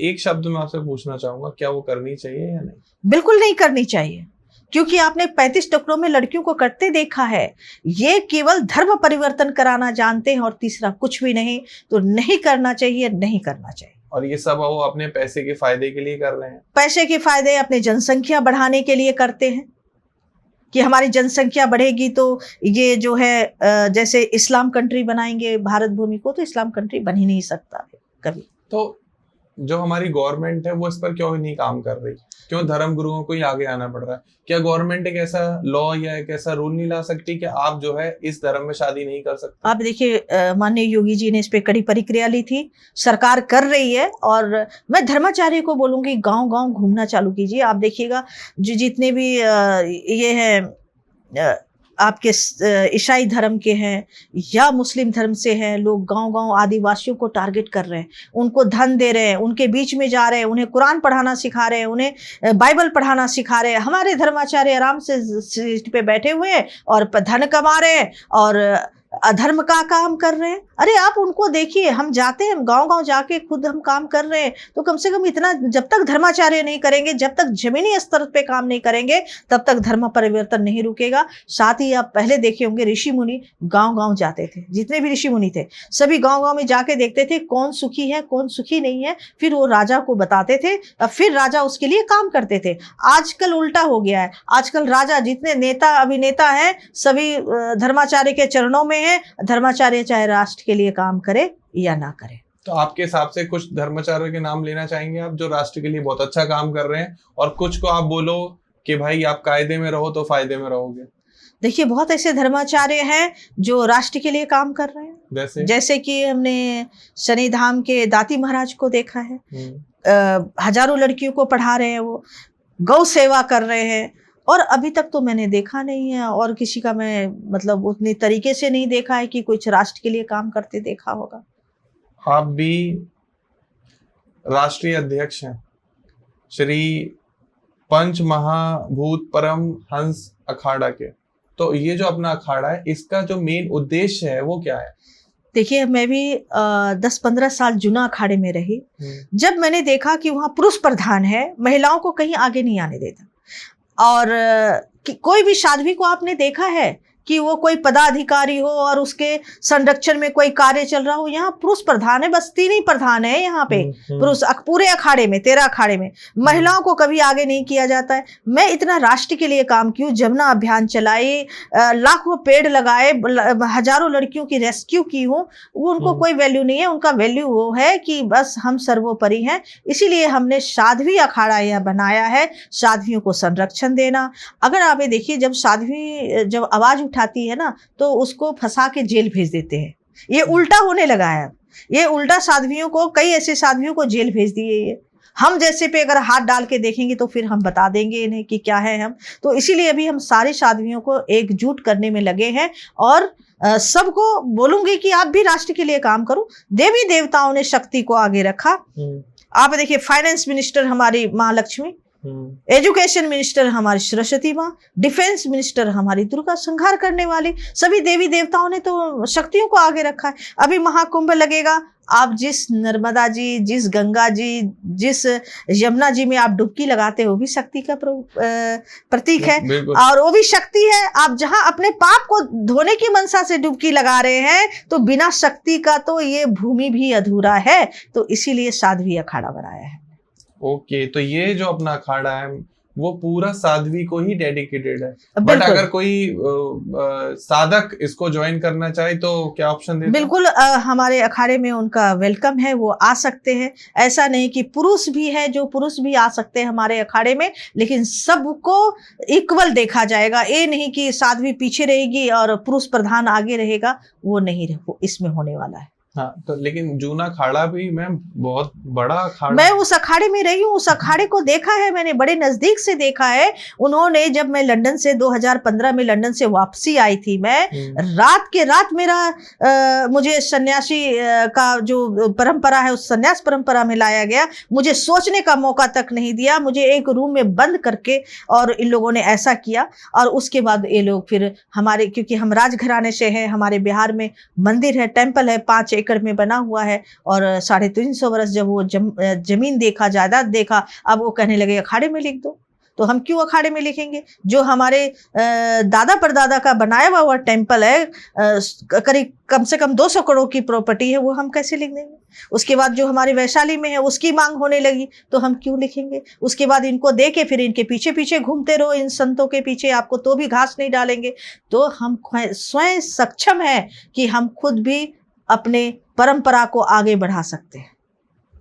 एक शब्द में आपसे पूछना चाहूंगा, क्या वो करनी चाहिए या नहीं? बिल्कुल नहीं करनी चाहिए, क्योंकि आपने 35 टुकड़ों में लड़कियों को करते देखा है। ये केवल धर्म परिवर्तन कराना जानते हैं और तीसरा कुछ भी नहीं। तो नहीं करना चाहिए, नहीं करना चाहिए। और ये सब वो अपने पैसे के फायदे के लिए कर रहे हैं। पैसे के फायदे, अपनी जनसंख्या बढ़ाने के लिए करते हैं कि हमारी जनसंख्या बढ़ेगी तो ये जो है जैसे इस्लाम कंट्री बनाएंगे भारत भूमि को, तो इस्लाम कंट्री बन ही नहीं सकता कभी। तो जो हमारी गवर्नमेंट है वो इस पर क्यों नहीं काम कर रही? क्यों धर्म गुरुओं को ही आगे आना पड़ रहा है? क्या गवर्नमेंट एक ऐसा लॉ या एक ऐसा रूल नहीं ला सकती कि आप जो है इस धर्म में शादी नहीं कर सकते? आप देखिए माननीय योगी जी ने इस पे कड़ी प्रतिक्रिया ली थी, सरकार कर रही है। और मैं धर्माचार्य को बोलूंगी गांव-गांव घूमना चालू कीजिए। आप देखिएगा जो जितने भी ये है आपके ईसाई धर्म के हैं या मुस्लिम धर्म से हैं, लोग गांव-गांव आदिवासियों को टारगेट कर रहे हैं, उनको धन दे रहे हैं, उनके बीच में जा रहे हैं, उन्हें कुरान पढ़ाना सिखा रहे हैं, उन्हें बाइबल पढ़ाना सिखा रहे हैं। हमारे धर्माचार्य आराम से सीट पे बैठे हुए हैं और धन कमा रहे हैं और अधर्म का काम कर रहे हैं। अरे आप उनको देखिए, हम जाते हैं गांव-गांव जाके खुद हम काम कर रहे हैं। तो कम से कम इतना जब तक धर्माचार्य नहीं करेंगे, जब तक जमीनी स्तर पे काम नहीं करेंगे, तब तक धर्म परिवर्तन नहीं रुकेगा। साथ ही आप पहले देखे होंगे ऋषि मुनि गांव-गांव जाते थे, जितने भी ऋषि मुनि थे सभी गांव-गांव में जाके देखते थे कौन सुखी है कौन सुखी नहीं है, फिर वो राजा को बताते थे, फिर राजा उसके लिए काम करते थे। आजकल उल्टा हो गया है। आजकल राजा जितने नेता अभिनेता हैं सभी धर्माचार्य के चरणों में है। धर्माचार्य चाहे राष्ट्र के लिए काम करे या ना करे। तो आपके हिसाब से कुछ धर्माचार्य के नाम लेना चाहेंगे आप जो राष्ट्र के लिए बहुत अच्छा काम कर रहे हैं, और कुछ को आप बोलो कि भाई आप कायदे में रहो तो फायदे में रहोगे? देखिए बहुत ऐसे धर्माचार्य हैं जो राष्ट्र के लिए काम कर रहे हैं। जैसे कि हमने शनिधाम के दाती महाराज को देखा है, हजारों लड़कियों को पढ़ा रहे हैं, वो गौ सेवा कर रहे हैं। और अभी तक तो मैंने देखा नहीं है और किसी का मैं मतलब उतनी तरीके से नहीं देखा है कि कुछ राष्ट्र के लिए काम करते देखा होगा। आप भी राष्ट्रीय अध्यक्ष हैं, श्री पंच महाभूत परम हंस अखाड़ा के। तो ये जो अपना अखाड़ा है, इसका जो मेन उद्देश्य है वो क्या है? देखिए, मैं भी 10-15 साल जूना अखाड़े में रही। जब मैंने देखा कि वहाँ पुरुष प्रधान है, महिलाओं को कहीं आगे नहीं आने देता, और कोई भी साध्वी को आपने देखा है कि वो कोई पदाधिकारी हो और उसके संरक्षण में कोई कार्य चल रहा हो? यहाँ पुरुष प्रधान है, बस 3 ही प्रधान है यहाँ पे पुरुष, पूरे अखाड़े में 13 अखाड़े में महिलाओं को कभी आगे नहीं किया जाता है। मैं इतना राष्ट्र के लिए काम की हूँ, जमुना अभियान चलाई, लाखों पेड़ लगाए, हजारों लड़कियों की रेस्क्यू की हूँ, वो उनको कोई वैल्यू नहीं है। उनका वैल्यू वो है कि बस हम सर्वोपरि हैं। इसीलिए हमने साध्वी अखाड़ा यह बनाया है, साध्वियों को संरक्षण देना। अगर आप ये देखिए, जब साध्वी जब आवाज उठाती है ना, तो उसको फंसा के जेल भेज देते हैं। ये उल्टा होने लगा है। ये उल्टा साध्वियों को, कई ऐसे साध्वियों को जेल भेज दिए। ये हम जैसे पे अगर हाथ डाल के देखेंगे तो फिर हम बता देंगे इन्हें कि क्या है हम। तो इसीलिए अभी हम सारे साध्वियों को एकजुट करने में लगे हैं, और सबको बोलूंगी कि आप भी राष्ट्र के लिए काम करो। देवी देवताओं ने शक्ति को आगे रखा। आप देखिए, फाइनेंस मिनिस्टर हमारी महालक्ष्मी, एजुकेशन मिनिस्टर हमारी सरस्वती माँ, डिफेंस मिनिस्टर हमारी दुर्गा, संहार करने वाली सभी देवी देवताओं ने तो शक्तियों को आगे रखा है। अभी महाकुंभ लगेगा, आप जिस नर्मदा जी, जिस गंगा जी, जिस यमुना जी में आप डुबकी लगाते हो, वो भी शक्ति का प्रतीक है, और वो भी शक्ति है। आप जहां अपने पाप को धोने की मनसा से डुबकी लगा रहे हैं, तो बिना शक्ति का तो ये भूमि भी अधूरा है। तो इसीलिए साध्वी अखाड़ा बनाया है। ओके, तो ये जो अपना अखाड़ा है वो पूरा साध्वी को ही डेडिकेटेड है। बट अगर कोई साधक इसको ज्वाइन करना चाहे तो क्या ऑप्शन देते हैं? बिल्कुल, हमारे अखाड़े में उनका वेलकम है, वो आ सकते हैं। ऐसा नहीं कि पुरुष भी है, जो पुरुष भी आ सकते हैं हमारे अखाड़े में, लेकिन सबको इक्वल देखा जाएगा। ये नहीं कि साध्वी पीछे रहेगी और पुरुष प्रधान आगे रहेगा, वो नहीं, वो इसमें होने वाला है। हाँ, तो लेकिन जूना अखाड़ा भी मैम बहुत बड़ा अखाड़ा। मैं उस अखाड़े में रही हूँ, उस अखाड़े को देखा है मैंने, बड़े नजदीक से देखा है। उन्होंने, जब मैं लंदन से 2015 में लंदन से वापसी आई थी, मैं रात के रात मेरा मुझे सन्यासी का जो परंपरा है, उस सन्यास परंपरा में लाया गया। मुझे सोचने का मौका तक नहीं दिया, मुझे एक रूम में बंद करके, और इन लोगों ने ऐसा किया। और उसके बाद ये लोग फिर हमारे, क्योंकि हम राजघराने से हैं, हमारे बिहार में मंदिर है, टेम्पल है, 5 एकड़ में बना हुआ है, और 350 वर्ष जब वो जमीन देखा, जायदाद देखा, अब वो कहने लगे अखाड़े में लिख दो। तो हम क्यों अखाड़े में लिखेंगे? जो हमारे दादा परदादा का बनाया हुआ टेम्पल है, करीब कम से कम 200 करोड़ की प्रॉपर्टी है, वो हम कैसे लिख देंगे? उसके बाद जो हमारे वैशाली में है, उसकी मांग होने लगी, तो हम क्यों लिखेंगे? उसके बाद इनको दे के फिर इनके पीछे पीछे घूमते रहो, इन संतों के पीछे, आपको तो भी घास नहीं डालेंगे। तो हम स्वयं सक्षम है कि हम खुद भी अपने परंपरा को आगे बढ़ा सकते हैं।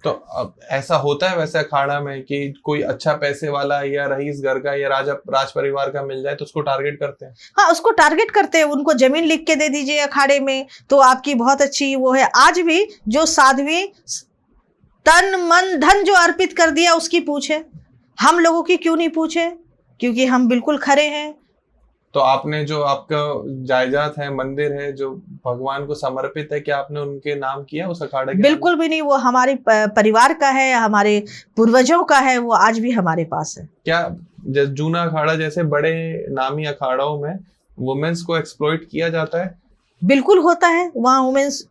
तो अब ऐसा होता है वैसे अखाड़ा में कि कोई अच्छा पैसे वाला या रईस घर का या राज परिवार का मिल जाए तो उसको टारगेट करते हैं? हाँ, उसको टारगेट करते हैं। उनको जमीन लिख के दे दीजिए अखाड़े में, तो आपकी बहुत अच्छी वो है। आज भी जो साध्वी तन मन धन जो अर्पित कर दिया, उसकी पूछे, हम लोगों की क्यों नहीं पूछे? क्योंकि हम बिल्कुल खरे हैं। तो आपने जो आपका जायदाद है, मंदिर है, जो भगवान को समर्पित है, क्या आपने उनके नाम किया उस अखाड़े के? बिल्कुल भी नहीं, वो हमारे परिवार का है, हमारे पूर्वजों का है, वो आज भी हमारे पास है। क्या जूना अखाड़ा जैसे बड़े नामी अखाड़ों में वुमेन्स को एक्सप्लॉइट किया जाता है? बिल्कुल होता है, वहाँ वुमेन्स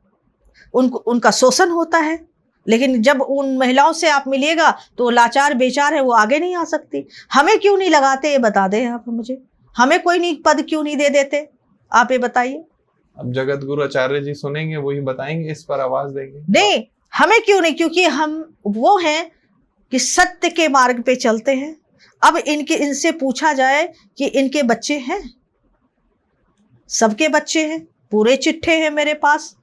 उनका शोषण होता है। लेकिन जब उन महिलाओं से आप मिलिएगा तो लाचार बेचार है, वो आगे नहीं आ सकती। हमें क्यों नहीं लगाते, ये बता दें आप मुझे। हमें कोई नहीं पद क्यों नहीं दे देते, आप ये बताइए। अब जगत गुरु आचार्य जी सुनेंगे, वही बताएंगे, इस पर आवाज देंगे। नहीं, हमें क्यों नहीं? क्योंकि हम वो हैं कि सत्य के मार्ग पे चलते हैं। अब इनसे पूछा जाए कि इनके बच्चे हैं? सबके बच्चे हैं, पूरे चिट्ठे हैं मेरे पास।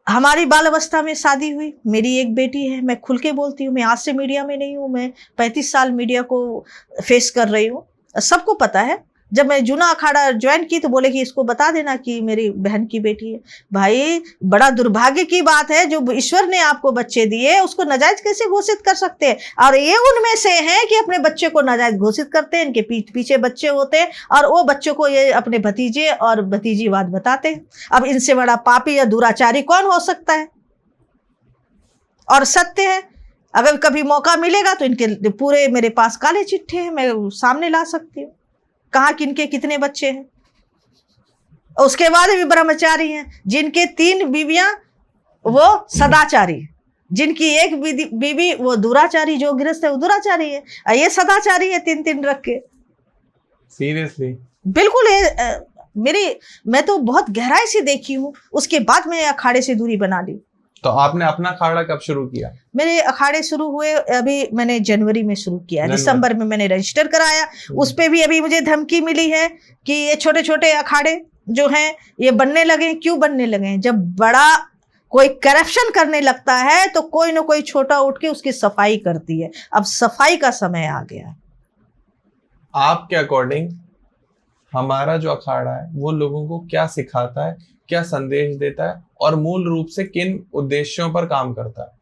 हमारी बाल अवस्था में शादी हुई, मेरी एक बेटी है। मैं खुल के बोलती हूँ, मैं आज से मीडिया में नहीं हूँ, मैं 35 साल मीडिया को फेस कर रही हूँ, सबको पता है। जब मैं जूना अखाड़ा ज्वाइन की तो बोले कि इसको बता देना कि मेरी बहन की बेटी है। भाई, बड़ा दुर्भाग्य की बात है, जो ईश्वर ने आपको बच्चे दिए उसको नाजायज कैसे घोषित कर सकते हैं? और ये उनमें से हैं कि अपने बच्चे को नाजायज घोषित करते हैं, इनके पीछे बच्चे होते हैं, और वो बच्चों को ये अपने भतीजे और भतीजीवाद बताते हैं। अब इनसे बड़ा पापी या दुराचारी कौन हो सकता है? और सत्य है अगर कभी मौका मिलेगा तो इनके पूरे मेरे पास काले चिट्ठे हैं, मैं सामने ला सकती हूँ कहाँ किनके कितने बच्चे हैं। उसके बाद भी ब्रह्मचारी हैं जिनके 3 बीवियां वो सदाचारी, जिनकी एक बीवी वो दुराचारी, जो गृहस्थ है वो दुराचारी है, और ये सदाचारी है 3 रख के। सीरियसली? बिल्कुल। मैं तो बहुत गहराई से देखी हूँ, उसके बाद मैं अखाड़े से दूरी बना ली। तो आपने अपना अखाड़ा कब शुरू किया? मेरे अखाड़े शुरू हुए अभी मैंने जनवरी में शुरू किया, दिसंबर में मैंने रजिस्टर कराया। उस पे भी अभी मुझे धमकी मिली है कि ये छोटे छोटे अखाड़े जो हैं ये बनने लगे। क्यों बनने लगे? जब बड़ा कोई करप्शन करने लगता है तो कोई ना कोई छोटा उठ के उसकी सफाई करती है। अब सफाई का समय आ गया। आपके अकॉर्डिंग हमारा जो अखाड़ा है वो लोगों को क्या सिखाता है, क्या संदेश देता है, और मूल रूप से किन उद्देश्यों पर काम करता है?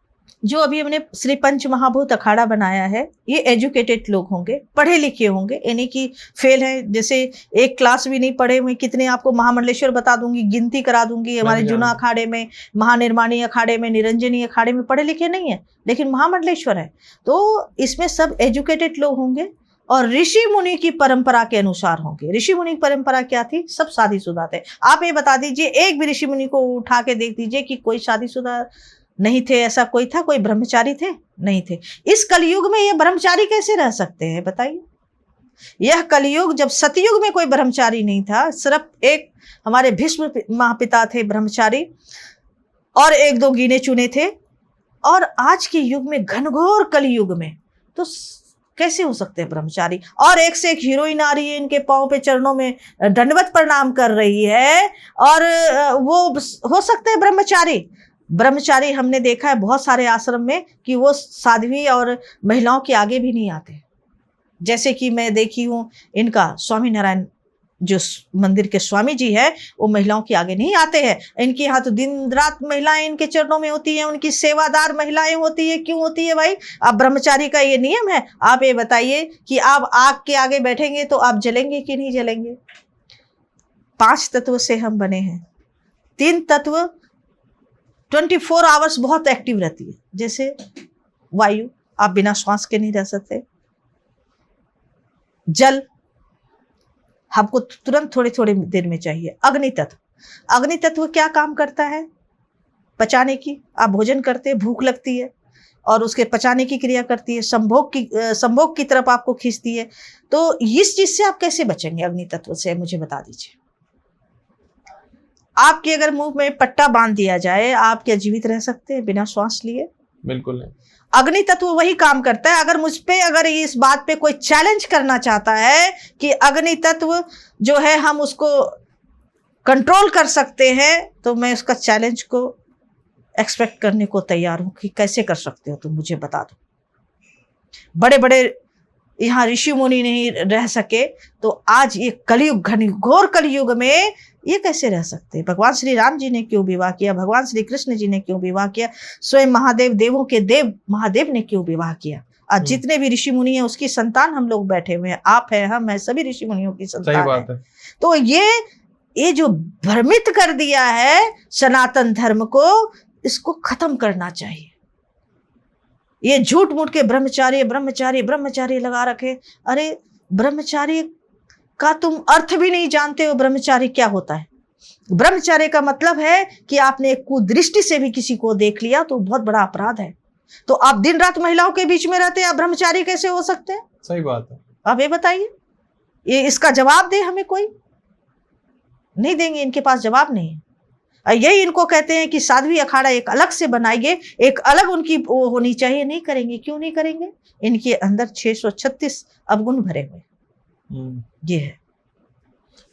जो अभी हमने श्री पंच महाभूत अखाड़ा बनाया है, ये एजुकेटेड लोग होंगे, पढ़े लिखे होंगे, यानी कि फेल है। जैसे एक क्लास भी नहीं पढ़े हुए कितने आपको महामंडलेश्वर बता दूंगी, गिनती करा दूंगी। हमारे जूना अखाड़े में, महानिर्माणी अखाड़े में, निरंजनी अखाड़े में पढ़े लिखे नहीं है, लेकिन महामंडलेश्वर है। तो इसमें सब एजुकेटेड लोग होंगे और ऋषि मुनि की परंपरा के अनुसार होंगे। ऋषि मुनि की परंपरा क्या थी? सब शादीशुदा थे। आप ये बता दीजिए, एक भी ऋषि मुनि को उठा के देख दीजिए कि कोई शादीशुदा नहीं थे। ऐसा कोई था? कोई ब्रह्मचारी थे? नहीं थे। इस कलयुग में ये ब्रह्मचारी कैसे रह सकते हैं बताइए? यह कलयुग, जब सतयुग में कोई ब्रह्मचारी नहीं था, सिर्फ एक हमारे भीष्म महापिता थे ब्रह्मचारी, और 1-2 गिने चुने थे। और आज के युग में, घनघोर कलयुग में, तो कैसे हो सकते हैं ब्रह्मचारी? और एक से एक हीरोइन आ रही है, इनके पाँव पे चरणों में दंडवत प्रणाम कर रही है, और वो हो सकते हैं ब्रह्मचारी? ब्रह्मचारी हमने देखा है बहुत सारे आश्रम में कि वो साध्वी और महिलाओं के आगे भी नहीं आते। जैसे कि मैं देखी हूँ इनका स्वामी नारायण जो मंदिर के स्वामी जी है, वो महिलाओं के आगे नहीं आते हैं। इनके यहाँ तो दिन रात महिलाएं इनके चरणों में होती हैं, उनकी सेवादार महिलाएं होती है। क्यों होती है भाई? अब ब्रह्मचारी का ये नियम है। आप ये बताइए कि आप आग के आगे बैठेंगे तो आप जलेंगे कि नहीं जलेंगे? 5 तत्व से हम बने हैं। 3 तत्व 24 आवर्स बहुत एक्टिव रहती है। जैसे वायु, आप बिना श्वास के नहीं रह सकते। जल, हमको तुरंत थोड़ी थोड़ी देर में चाहिए। अग्नि तत्व, अग्नि तत्व क्या काम करता है? पचाने की। आप भोजन करते हैं, भूख लगती है और उसके पचाने की क्रिया करती है, संभोग की तरफ आपको खींचती है। तो इस चीज से आप कैसे बचेंगे अग्नि तत्व से, मुझे बता दीजिए। आपके अगर मुंह में पट्टा बांध दिया जाए, आप क्या जीवित रह सकते हैं बिना श्वास लिए? बिल्कुल नहीं। अग्नि तत्व वही काम करता है। अगर मुझ पे अगर इस बात पे कोई चैलेंज करना चाहता है कि अग्नि तत्व जो है हम उसको कंट्रोल कर सकते हैं, तो मैं उसका चैलेंज को एक्सपेक्ट करने को तैयार हूं कि कैसे कर सकते हो, तो मुझे बता दो। बड़े बड़े यहाँ ऋषि मुनि नहीं रह सके, तो आज ये कलयुग, घनघोर कलयुग में ये कैसे रह सकते हैं? भगवान श्री राम जी ने क्यों विवाह किया? भगवान श्री कृष्ण जी ने क्यों विवाह किया? स्वयं महादेव, देवों के देव महादेव ने क्यों विवाह किया? आज जितने भी ऋषि मुनि हैं उसकी संतान हम लोग बैठे हुए हैं। आप हैं, हम हैं, सभी ऋषि मुनियों की संतान। सही बात है। तो ये जो भ्रमित कर दिया है सनातन धर्म को, इसको खत्म करना चाहिए। ये झूठ मूठ के ब्रह्मचारी ब्रह्मचारी ब्रह्मचारी लगा रखे। अरे ब्रह्मचारी का तुम अर्थ भी नहीं जानते हो। ब्रह्मचारी क्या होता है? ब्रह्मचारी का मतलब है कि आपने एक कुदृष्टि से भी किसी को देख लिया तो बहुत बड़ा अपराध है। तो आप दिन रात महिलाओं के बीच में रहते हैं, आप ब्रह्मचारी कैसे हो सकते हैं? सही बात है। आप ये बताइए, ये इसका जवाब दे हमें। कोई नहीं देंगे, इनके पास जवाब नहीं है। यही इनको कहते हैं कि साध्वी अखाड़ा एक अलग से बनाइए, एक अलग उनकी वो होनी चाहिए। नहीं करेंगे। क्यों नहीं करेंगे? इनके अंदर 636 अवगुण भरे हुए ये है।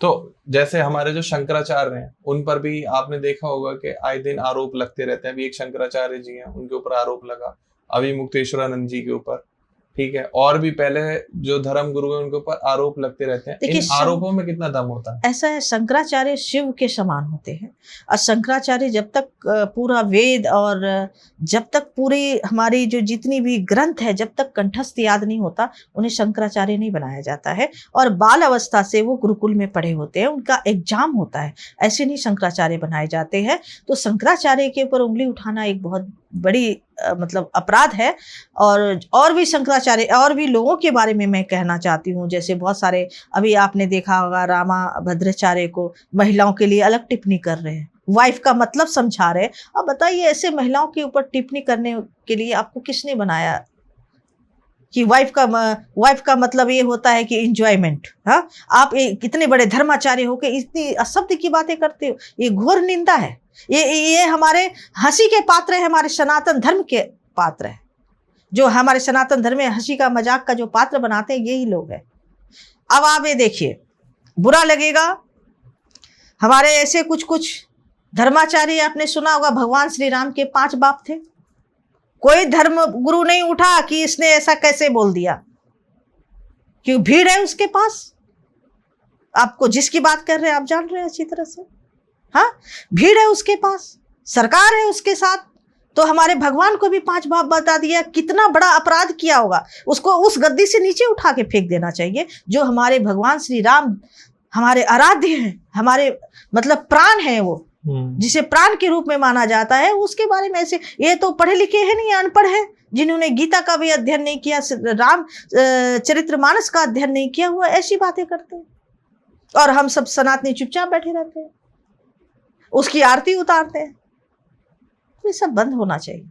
तो जैसे हमारे जो शंकराचार्य हैं, उन पर भी आपने देखा होगा कि आए दिन आरोप लगते रहते हैं। अभी एक शंकराचार्य जी हैं, उनके ऊपर आरोप लगा, अभी मुक्तेश्वरानंद जी के ऊपर, ठीक है, और भी पहले जो धर्म गुरु हैं उनके ऊपर आरोप लगते रहते हैं। इन आरोपों में कितना दम होता है? ऐसा है, शंकराचार्य शिव के समान होते हैं। और शंकराचार्य जब तक पूरा वेद और जब तक पूरी हमारी जो जितनी भी ग्रंथ है, जब तक कंठस्थ याद नहीं होता, उन्हें शंकराचार्य नहीं बनाया जाता है। और बाल अवस्था से वो गुरुकुल में पढ़े होते हैं, उनका एग्जाम होता है। ऐसे नहीं शंकराचार्य बनाए जाते हैं। तो शंकराचार्य के ऊपर उंगली उठाना एक बहुत बड़ी मतलब अपराध है। और भी शंकराचार्य और भी लोगों के बारे में मैं कहना चाहती हूँ, जैसे बहुत सारे अभी आपने देखा होगा रामा भद्राचार्य को महिलाओं के लिए अलग टिप्पणी कर रहे हैं, वाइफ का मतलब समझा रहे हैं। अब बताइए ऐसे महिलाओं के ऊपर टिप्पणी करने के लिए आपको किसने बनाया कि वाइफ का मतलब ये होता है कि इंजॉयमेंट। हाँ, आप कितने बड़े धर्माचार्य हो के इतनी अशब्द की बातें करते हो, ये घोर निंदा है। ये हमारे हंसी के पात्र है, हमारे सनातन धर्म के पात्र है। जो हमारे सनातन धर्म में हंसी का मजाक का जो पात्र बनाते हैं यही लोग हैं। अब आप ये देखिए, बुरा लगेगा, हमारे ऐसे कुछ धर्माचार्य, आपने सुना होगा भगवान श्री राम के 5 बाप थे। कोई धर्म गुरु नहीं उठा कि इसने ऐसा कैसे बोल दिया, क्यों भीड़ है उसके पास। आपको जिसकी बात कर रहे हैं आप जान रहे हैं अच्छी तरह से। हाँ, भीड़ है उसके पास, सरकार है उसके साथ। तो हमारे भगवान को भी 5 बाप बता दिया, कितना बड़ा अपराध किया होगा, उसको उस गद्दी से नीचे उठा के फेंक देना चाहिए। जो हमारे भगवान श्री राम हमारे आराध्य हैं, हमारे मतलब प्राण है, वो जिसे प्राण के रूप में माना जाता है, उसके बारे में ऐसे, ये तो पढ़े लिखे हैं नहीं, अनपढ़ है, जिन्होंने गीता का भी अध्ययन नहीं किया, राम चरित्रमानस का अध्ययन नहीं किया हुआ, ऐसी बातें करते हैं। और हम सब सनातनी चुपचाप बैठे रहते हैं, उसकी आरती उतारते हैं। ये सब बंद होना चाहिए।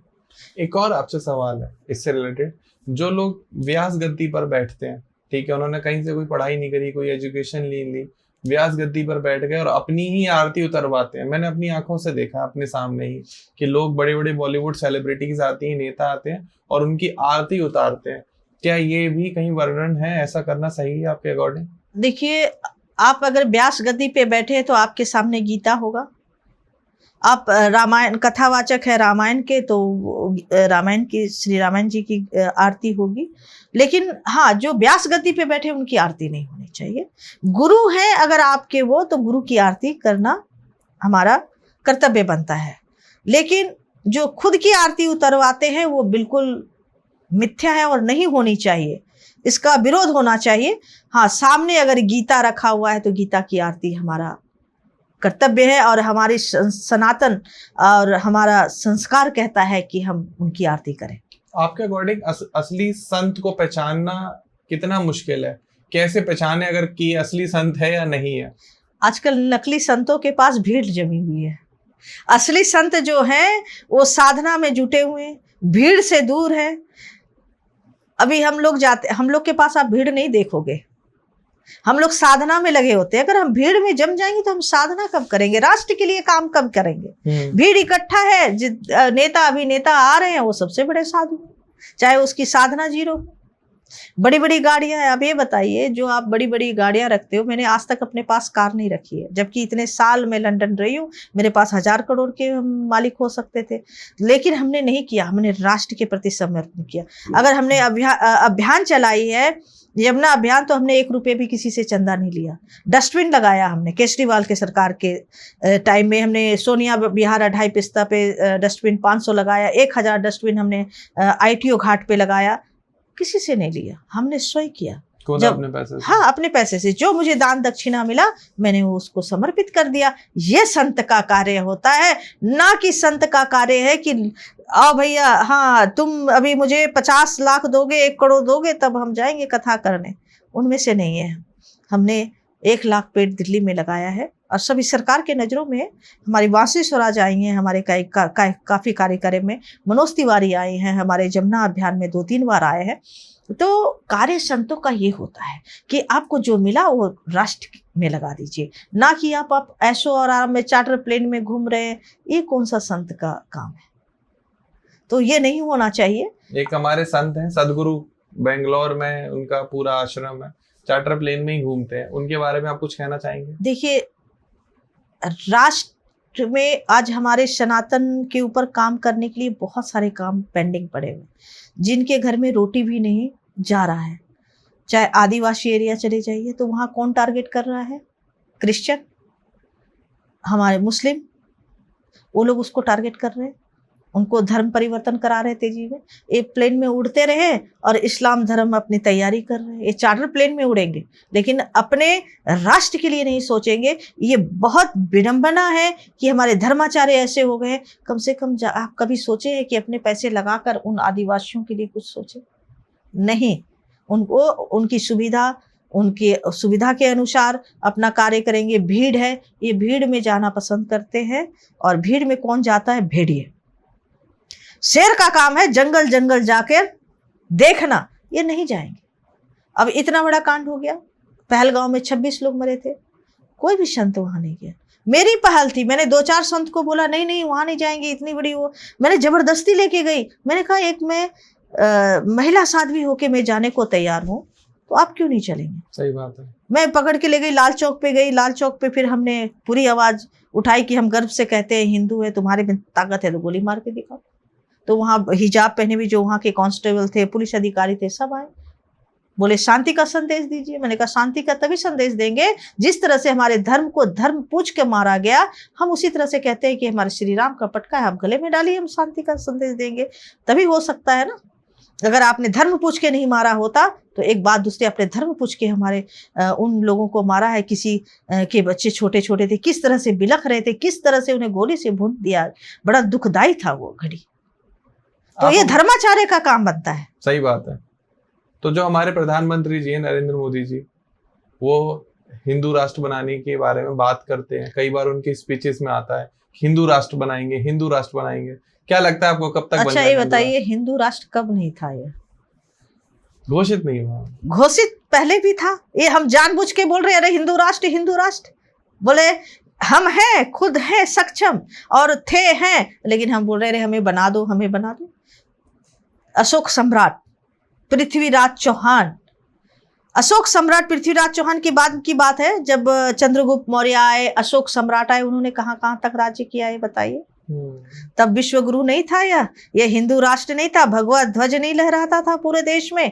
एक और आपसे सवाल है इससे रिलेटेड, जो लोग व्यास गद्दी पर बैठते हैं, ठीक है, उन्होंने कहीं से कोई पढ़ाई नहीं करी, कोई एजुकेशन नहीं ली, व्यास गद्दी पर बैठ गए और अपनी ही आरती उतरवाते हैं। मैंने अपनी आंखों से देखा अपने सामने ही कि लोग, बड़े बड़े बॉलीवुड सेलिब्रिटीज आती हैं, नेता आते हैं और उनकी आरती उतारते हैं। क्या ये भी कहीं वर्णन है? ऐसा करना सही है आपके अकॉर्डिंग? देखिए, आप अगर व्यास गद्दी पे बैठे हैं तो आपके सामने गीता होगा। आप रामायण कथावाचक है रामायण के, तो रामायण की, श्री रामायण जी की आरती होगी। लेकिन हाँ, जो व्यास गद्दी पे बैठे उनकी आरती नहीं होनी चाहिए। गुरु हैं अगर आपके वो, तो गुरु की आरती करना हमारा कर्तव्य बनता है। लेकिन जो खुद की आरती उतरवाते हैं वो बिल्कुल मिथ्या है और नहीं होनी चाहिए, इसका विरोध होना चाहिए। हाँ, सामने अगर गीता रखा हुआ है तो गीता की आरती हमारा कर्तव्य है, और हमारी सनातन और हमारा संस्कार कहता है कि हम उनकी आरती करें। आपके अकॉर्डिंग असली संत को पहचानना कितना मुश्किल है? कैसे पहचाने अगर कि असली संत है या नहीं है? आजकल नकली संतों के पास भीड़ जमी हुई है। असली संत जो हैं वो साधना में जुटे हुए हैं, भीड़ से दूर है। अभी हम लोग के पास आप भीड़ नहीं देखोगे, हम लोग साधना में लगे होते हैं। अगर हम भीड़ में जम जाएंगे तो हम साधना कब करेंगे, राष्ट्र के लिए काम कब करेंगे? भीड़ इकट्ठा है, नेता अभिनेता आ रहे हैं, वो सबसे बड़े साधु, चाहे उसकी साधना जीरो। बड़ी बड़ी गाड़ियां हैं। अब ये बताइए, जो आप बड़ी बड़ी गाड़ियां रखते हो, मैंने आज तक अपने पास कार नहीं रखी है, जबकि इतने साल मैं लंदन रही हूँ, मेरे पास 1000 करोड़ के मालिक हो सकते थे, लेकिन हमने नहीं किया। हमने राष्ट्र के प्रति समर्पण किया। अगर हमने अभियान चलाई है, यमुना अभियान, तो हमने 1 रुपये भी किसी से चंदा नहीं लिया। डस्टबिन लगाया हमने केजरीवाल के सरकार के टाइम में, हमने सोनिया विहार 2.5 पिस्ता पे डस्टबिन 500 लगाया, 1000 डस्टबिन हमने ITO घाट पे लगाया, किसी से नहीं लिया, हमने स्वयं किया। अपने पैसे से? हाँ, अपने पैसे से। जो मुझे दान दक्षिणा मिला मैंने वो उसको समर्पित कर दिया। ये संत का कार्य होता है, ना कि संत का कार्य है कि आओ भैया, हाँ तुम अभी मुझे 50 लाख दोगे, 1 करोड़ दोगे, तब हम जाएंगे कथा करने। उनमें से नहीं है। हमने 1 लाख पेड़ दिल्ली में लगाया है, और सभी सरकार के नज़रों में। हमारी वासी स्वराज आई हैं, हमारे काफ़ी कार्यक्रम में मनोज तिवारी आए हैं, हमारे जमुना अभियान में 2-3 बार आए हैं। तो कार्य संतों का ये होता है कि आपको जो मिला वो राष्ट्र में लगा दीजिए, ना कि आप ऐशो और आराम में चार्टर प्लेन में घूम रहे हैं। ये कौन सा संत का काम है? तो ये नहीं होना चाहिए। एक हमारे संत हैं सदगुरु, बेंगलोर में उनका पूरा आश्रम है, चार्टर प्लेन में ही घूमते हैं, उनके बारे में आप कुछ कहना चाहेंगे? देखिए, राष्ट्र में आज हमारे सनातन के ऊपर काम करने के लिए बहुत सारे काम पेंडिंग पड़े हुए, जिनके घर में रोटी भी नहीं जा रहा है। चाहे आदिवासी एरिया चले जाइए तो वहाँ कौन टारगेट कर रहा है? क्रिश्चियन, हमारे मुस्लिम, वो लोग उसको टारगेट कर रहे हैं। उनको धर्म परिवर्तन करा रहे तेजी में। एक प्लेन में उड़ते रहे और इस्लाम धर्म अपनी तैयारी कर रहे हैं। ये चार्टर प्लेन में उड़ेंगे लेकिन अपने राष्ट्र के लिए नहीं सोचेंगे। ये बहुत विडंबना है कि हमारे धर्माचार्य ऐसे हो गए। कम से कम आप कभी सोचे हैं कि अपने पैसे लगाकर उन आदिवासियों के लिए कुछ सोचे? नहीं, उनको उनकी सुविधा के अनुसार अपना कार्य करेंगे। भीड़ है, ये भीड़ में जाना पसंद करते हैं। और भीड़ में कौन जाता है? भेड़िए। शेर का काम है जंगल जंगल जाकर देखना, ये नहीं जाएंगे। अब इतना बड़ा कांड हो गया, पहलगांव में 26 लोग मरे थे, कोई भी संत वहां नहीं गया। मेरी पहल थी, मैंने 2-4 संत को बोला नहीं नहीं वहां नहीं जाएंगे, इतनी बड़ी वो, मैंने जबरदस्ती लेके गई। मैंने कहा एक मैं महिला साध्वी होके मैं जाने को तैयार हूँ, तो आप क्यों नहीं चलेंगे? सही बात है। मैं पकड़ के ले गई, लाल चौक पे गई। लाल चौक पे फिर हमने पूरी आवाज उठाई कि हम गर्व से कहते हैं हिंदू है, तुम्हारे में ताकत है तो गोली मार के दिखाओ। तो वहां हिजाब पहने हुए जो वहां के कांस्टेबल थे, पुलिस अधिकारी थे, सब आए, बोले शांति का संदेश दीजिए। मैंने कहा शांति का तभी संदेश देंगे जिस तरह से हमारे धर्म को धर्म पूछ के मारा गया, हम उसी तरह से कहते हैं कि हमारे श्री राम का पटका है, आप गले में डालिए, हम शांति का संदेश देंगे, तभी हो सकता है ना। अगर आपने धर्म पूछ के नहीं मारा होता तो एक बात, दूसरे अपने धर्म पूछ के हमारे उन लोगों को मारा है। किसी के बच्चे छोटे छोटे थे, किस तरह से बिलख रहे थे, किस तरह से उन्हें गोली से भून दिया, बड़ा दुखदाई था वो घड़ी। तो ये धर्माचार्य का काम बनता है। सही बात है। तो जो हमारे प्रधानमंत्री जी हैं नरेंद्र मोदी जी, वो हिंदू राष्ट्र बनाने के बारे में बात करते हैं, कई बार उनकी स्पीचेस में आता है हिंदू राष्ट्र बनाएंगे, हिंदू राष्ट्र बनाएंगे। क्या लगता है आपको कब तक अच्छा ये बताइए, हिंदू राष्ट्र कब नहीं था? ये घोषित नहीं हुआ। घोषित पहले भी था। ये हम जानबूझ के बोल रहे हैं अरे हिंदू राष्ट्र हिंदू राष्ट्र, बोले हम हैं, खुद हैं सक्षम और थे हैं, लेकिन हम बोल रहे हैं हमें बना दो, हमें बना दो। अशोक सम्राट पृथ्वीराज चौहान, अशोक सम्राट पृथ्वीराज चौहान की बात है, जब चंद्रगुप्त मौर्य आए, अशोक सम्राट आए, उन्होंने कहां कहां तक राज्य किया है बताइए? तब विश्व गुरु नहीं था, यह हिंदू राष्ट्र नहीं था, भगवा ध्वज नहीं लहराता था पूरे देश में।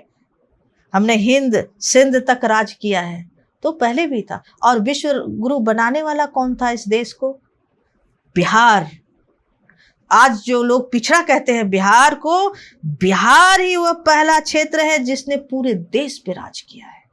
हमने हिंद सिंध तक राज किया है, तो पहले भी था। और विश्व गुरु बनाने वाला कौन था इस देश को? बिहार। आज जो लोग पिछड़ा कहते हैं बिहार को, बिहार ही वह पहला क्षेत्र है जिसने पूरे देश पे राज किया है।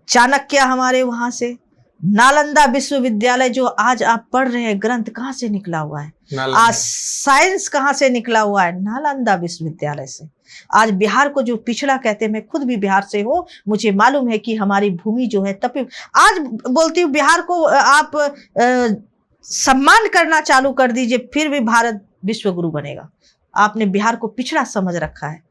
चाणक्य हमारे वहां से, नालंदा विश्वविद्यालय जो आज आप पढ़ रहे हैं ग्रंथ कहाँ से निकला हुआ है? आज साइंस कहाँ से निकला हुआ है? नालंदा विश्वविद्यालय से। आज बिहार को जो पिछड़ा कहते हैं, मैं खुद भी बिहार से हूँ, मुझे मालूम है कि हमारी भूमि जो है तपी। आज बोलती हूँ बिहार को आप सम्मान करना चालू कर दीजिए, फिर भी भारत विश्व गुरु बनेगा। आपने बिहार को पिछड़ा समझ रखा है।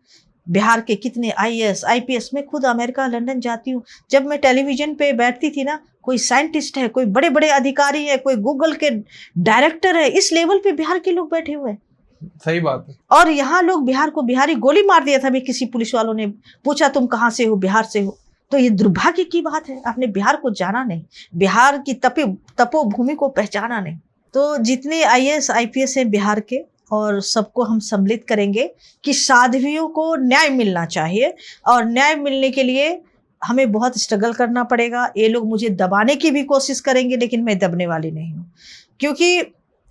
बिहार के कितने IAS IPS, मैं खुद अमेरिका लंदन जाती हूँ, जब मैं टेलीविजन पे बैठती थी ना, कोई साइंटिस्ट है, कोई बड़े बड़े अधिकारी है, कोई गूगल के डायरेक्टर है, इस लेवल पे बिहार के लोग बैठे हुए हैं। सही बात है। और यहाँ लोग बिहार को बिहारी गोली मार दिया था। भी किसी पुलिस वालों ने पूछा तुम कहाँ से हो? बिहार से हो। तो ये दुर्भाग्य की बात है, आपने बिहार को जाना नहीं, बिहार की तपोभूमि को पहचाना नहीं। तो जितने IAS IPS हैं बिहार के, और सबको हम सम्मिलित करेंगे कि साध्वियों को न्याय मिलना चाहिए, और न्याय मिलने के लिए हमें बहुत स्ट्रगल करना पड़ेगा। ये लोग मुझे दबाने की भी कोशिश करेंगे, लेकिन मैं दबने वाली नहीं हूँ। क्योंकि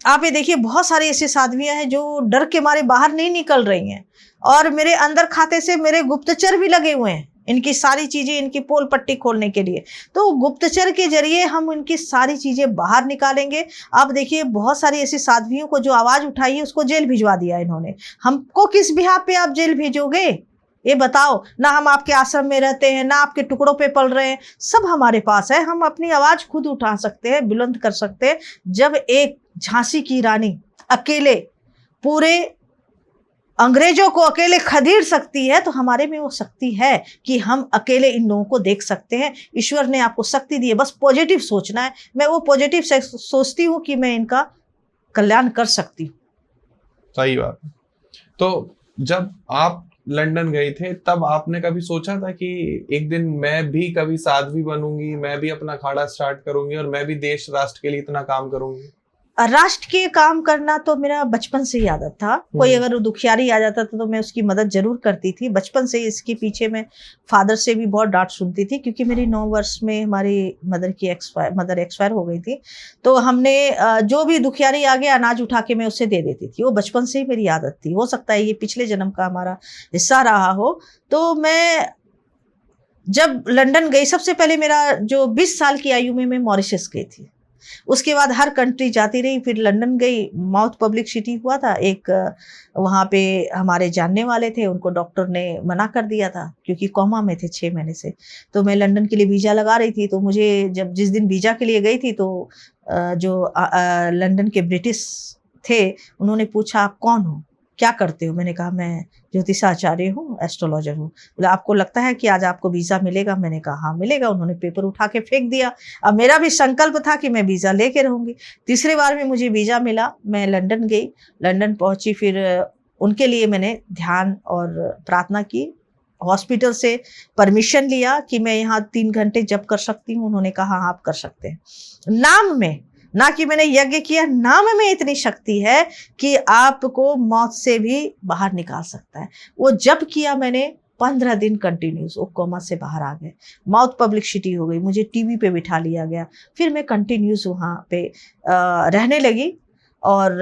आप ये देखिए, बहुत सारी ऐसी साध्वियां हैं जो डर के मारे बाहर नहीं निकल रही हैं, और मेरे अंदर खाते से मेरे गुप्तचर भी लगे हुए हैं इनकी सारी चीजें, इनकी पोल पट्टी खोलने के लिए। तो गुप्तचर के जरिए हम इनकी सारी चीजें बाहर निकालेंगे। आप देखिए, बहुत सारी ऐसी साध्वियों को जो आवाज उठाई है उसको जेल भिजवा दिया इन्होंने। हमको किस बिहाफ पे आप जेल भेजोगे ये बताओ? ना हम आपके आश्रम में रहते हैं, ना आपके टुकड़ों पे पल रहे हैं, सब हमारे पास है। हम अपनी आवाज खुद उठा सकते हैं, बुलंद कर सकते हैं। जब एक झांसी की रानी अकेले पूरे अंग्रेजों को अकेले खदेड़ सकती है, तो हमारे में वो शक्ति है कि हम अकेले इन लोगों को देख सकते हैं। ईश्वर ने आपको शक्ति दी है, बस पॉजिटिव सोचना है। मैं वो पॉजिटिव से सोचती हूँ कि मैं इनका कल्याण कर सकती हूँ। सही बात। तो जब आप लंदन गए थे, तब आपने कभी सोचा था कि एक दिन मैं भी कभी साध्वी बनूंगी, मैं भी अपना अखाड़ा स्टार्ट करूंगी और मैं भी देश राष्ट्र के लिए इतना काम करूंगी? राष्ट्र के काम करना तो मेरा बचपन से ही आदत था। कोई अगर दुखियारी आ जाता था तो मैं उसकी मदद जरूर करती थी। बचपन से इसके पीछे मैं फादर से भी बहुत डांट सुनती थी, क्योंकि मेरी 9 वर्ष में हमारी मदर एक्सपायर हो गई थी। तो हमने जो भी दुखियारी आ गया अनाज उठा के मैं उससे दे देती थी। वो बचपन से ही मेरी आदत थी। हो सकता है ये पिछले जन्म का हमारा हिस्सा रहा हो। तो मैं जब लंदन गई, सबसे पहले मेरा जो 20 साल की आयु में मैं मॉरिशस गई थी। उसके बाद हर कंट्री जाती रही। फिर लंदन गई, माउथ पब्लिक सिटी हुआ था एक, वहाँ पे हमारे जानने वाले थे, उनको डॉक्टर ने मना कर दिया था क्योंकि कोमा में थे 6 महीने से। तो मैं लंदन के लिए वीज़ा लगा रही थी। तो मुझे जिस दिन वीज़ा के लिए गई थी तो जो लंदन के ब्रिटिश थे उन्होंने पूछा आप कौन हो, क्या करते हो? मैंने कहा मैं ज्योतिषाचार्य हूँ, एस्ट्रोलॉजर हूँ। बोले आपको लगता है कि आज आपको वीज़ा मिलेगा? मैंने कहा हाँ मिलेगा। उन्होंने पेपर उठा के फेंक दिया। अब मेरा भी संकल्प था कि मैं वीज़ा लेके रहूँगी। तीसरे बार में मुझे वीज़ा मिला, मैं लंदन गई। लंदन पहुँची, फिर उनके लिए मैंने ध्यान और प्रार्थना की। हॉस्पिटल से परमिशन लिया कि मैं यहाँ 3 घंटे जप कर सकती हूँ। उन्होंने कहा हाँ आप कर सकते हैं। नाम में, ना कि मैंने यज्ञ किया, नाम में इतनी शक्ति है कि आपको मौत से भी बाहर निकाल सकता है। वो जब किया मैंने 15 दिन कंटिन्यूस, वो कोमा से बाहर आ गए। माउथ पब्लिसिटी हो गई, मुझे टीवी पे बिठा लिया गया। फिर मैं कंटिन्यूस वहाँ पे रहने लगी। और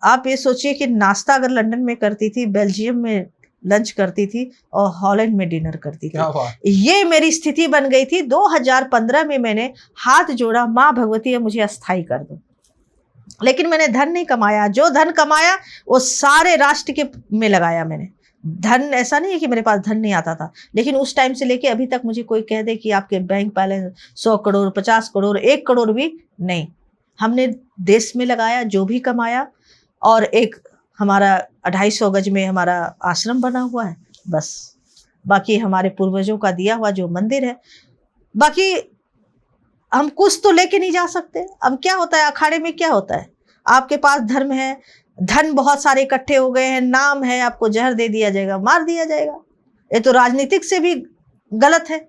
आप ये सोचिए कि नाश्ता अगर लंदन में करती थी, बेल्जियम में लंच करती थी और हॉलैंड में डिनर करती थी। ये मेरी स्थिति बन गई थी। 2015 में मैंने हाथ जोड़ा, माँ भगवती मुझे अस्थाई कर दो। लेकिन मैंने धन नहीं कमाया। जो धन कमाया वो सारे राष्ट्र के में लगाया मैंने। धन ऐसा नहीं है कि मेरे पास धन नहीं आता था, लेकिन उस टाइम से लेके अभी तक मुझे कोई कह दे कि आपके बैंक बैलेंस 100 करोड़, 50 करोड़, 1 करोड़ भी नहीं। हमने देश में लगाया जो भी कमाया। और एक हमारा 250 गज में हमारा आश्रम बना हुआ है, बस। बाकी हमारे पूर्वजों का दिया हुआ जो मंदिर है, बाकी हम कुछ तो लेके नहीं जा सकते। अब क्या होता है अखाड़े में, क्या होता है, आपके पास धर्म है, धन बहुत सारे इकट्ठे हो गए हैं, नाम है, आपको जहर दे दिया जाएगा, मार दिया जाएगा। ये तो राजनीतिक से भी गलत है।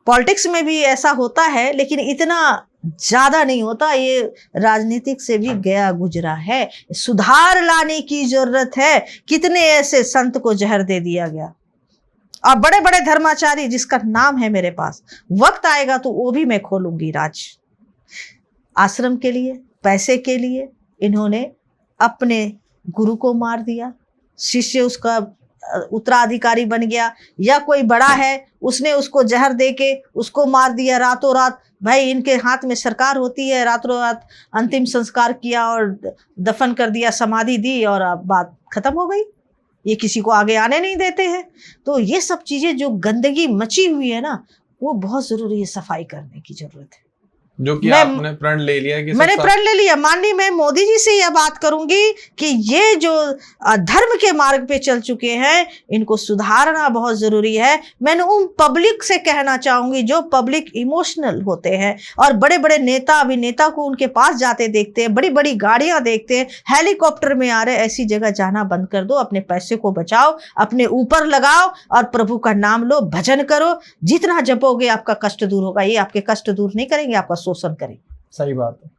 पॉलिटिक्स में भी ऐसा होता है, लेकिन इतना ज्यादा नहीं होता। ये राजनीतिक से भी गया गुजरा है। सुधार लाने की जरूरत है। कितने ऐसे संत को जहर दे दिया गया, और बड़े बड़े धर्माचारी जिसका नाम है मेरे पास। वक्त आएगा तो वो भी मैं खोलूंगी राज। आश्रम के लिए, पैसे के लिए इन्होंने अपने गुरु को मार दिया। शिष्य उसका उत्तराधिकारी बन गया, या कोई बड़ा है उसने उसको जहर दे के उसको मार दिया रातों रात। भाई इनके हाथ में सरकार होती है, रातों रात अंतिम संस्कार किया और दफन कर दिया, समाधि दी और अब बात खत्म हो गई। ये किसी को आगे आने नहीं देते हैं। तो ये सब चीजें जो गंदगी मची हुई है ना, वो बहुत जरूरी है, सफाई करने की जरूरत है। जो कि आपने प्रण ले लिया कि मैंने प्रण ले लिया। माननीय मैं मोदी जी से यह बात करूंगी कि ये जो धर्म के मार्ग पे चल चुके हैं इनको सुधारना बहुत जरूरी है। मैंने उन पब्लिक से कहना चाहूंगी जो पब्लिक इमोशनल होते हैं और बड़े बड़े नेता अभिनेता को उनके पास जाते देखते हैं, बड़ी बड़ी गाड़ियां देखते हैं, हेलीकॉप्टर में आ रहे, ऐसी जगह जाना बंद कर दो। अपने पैसे को बचाओ, अपने ऊपर लगाओ और प्रभु का नाम लो, भजन करो। जितना जपोगे आपका कष्ट दूर होगा। ये आपके कष्ट दूर नहीं करेंगे, आपका शोषण करें। सही बात है।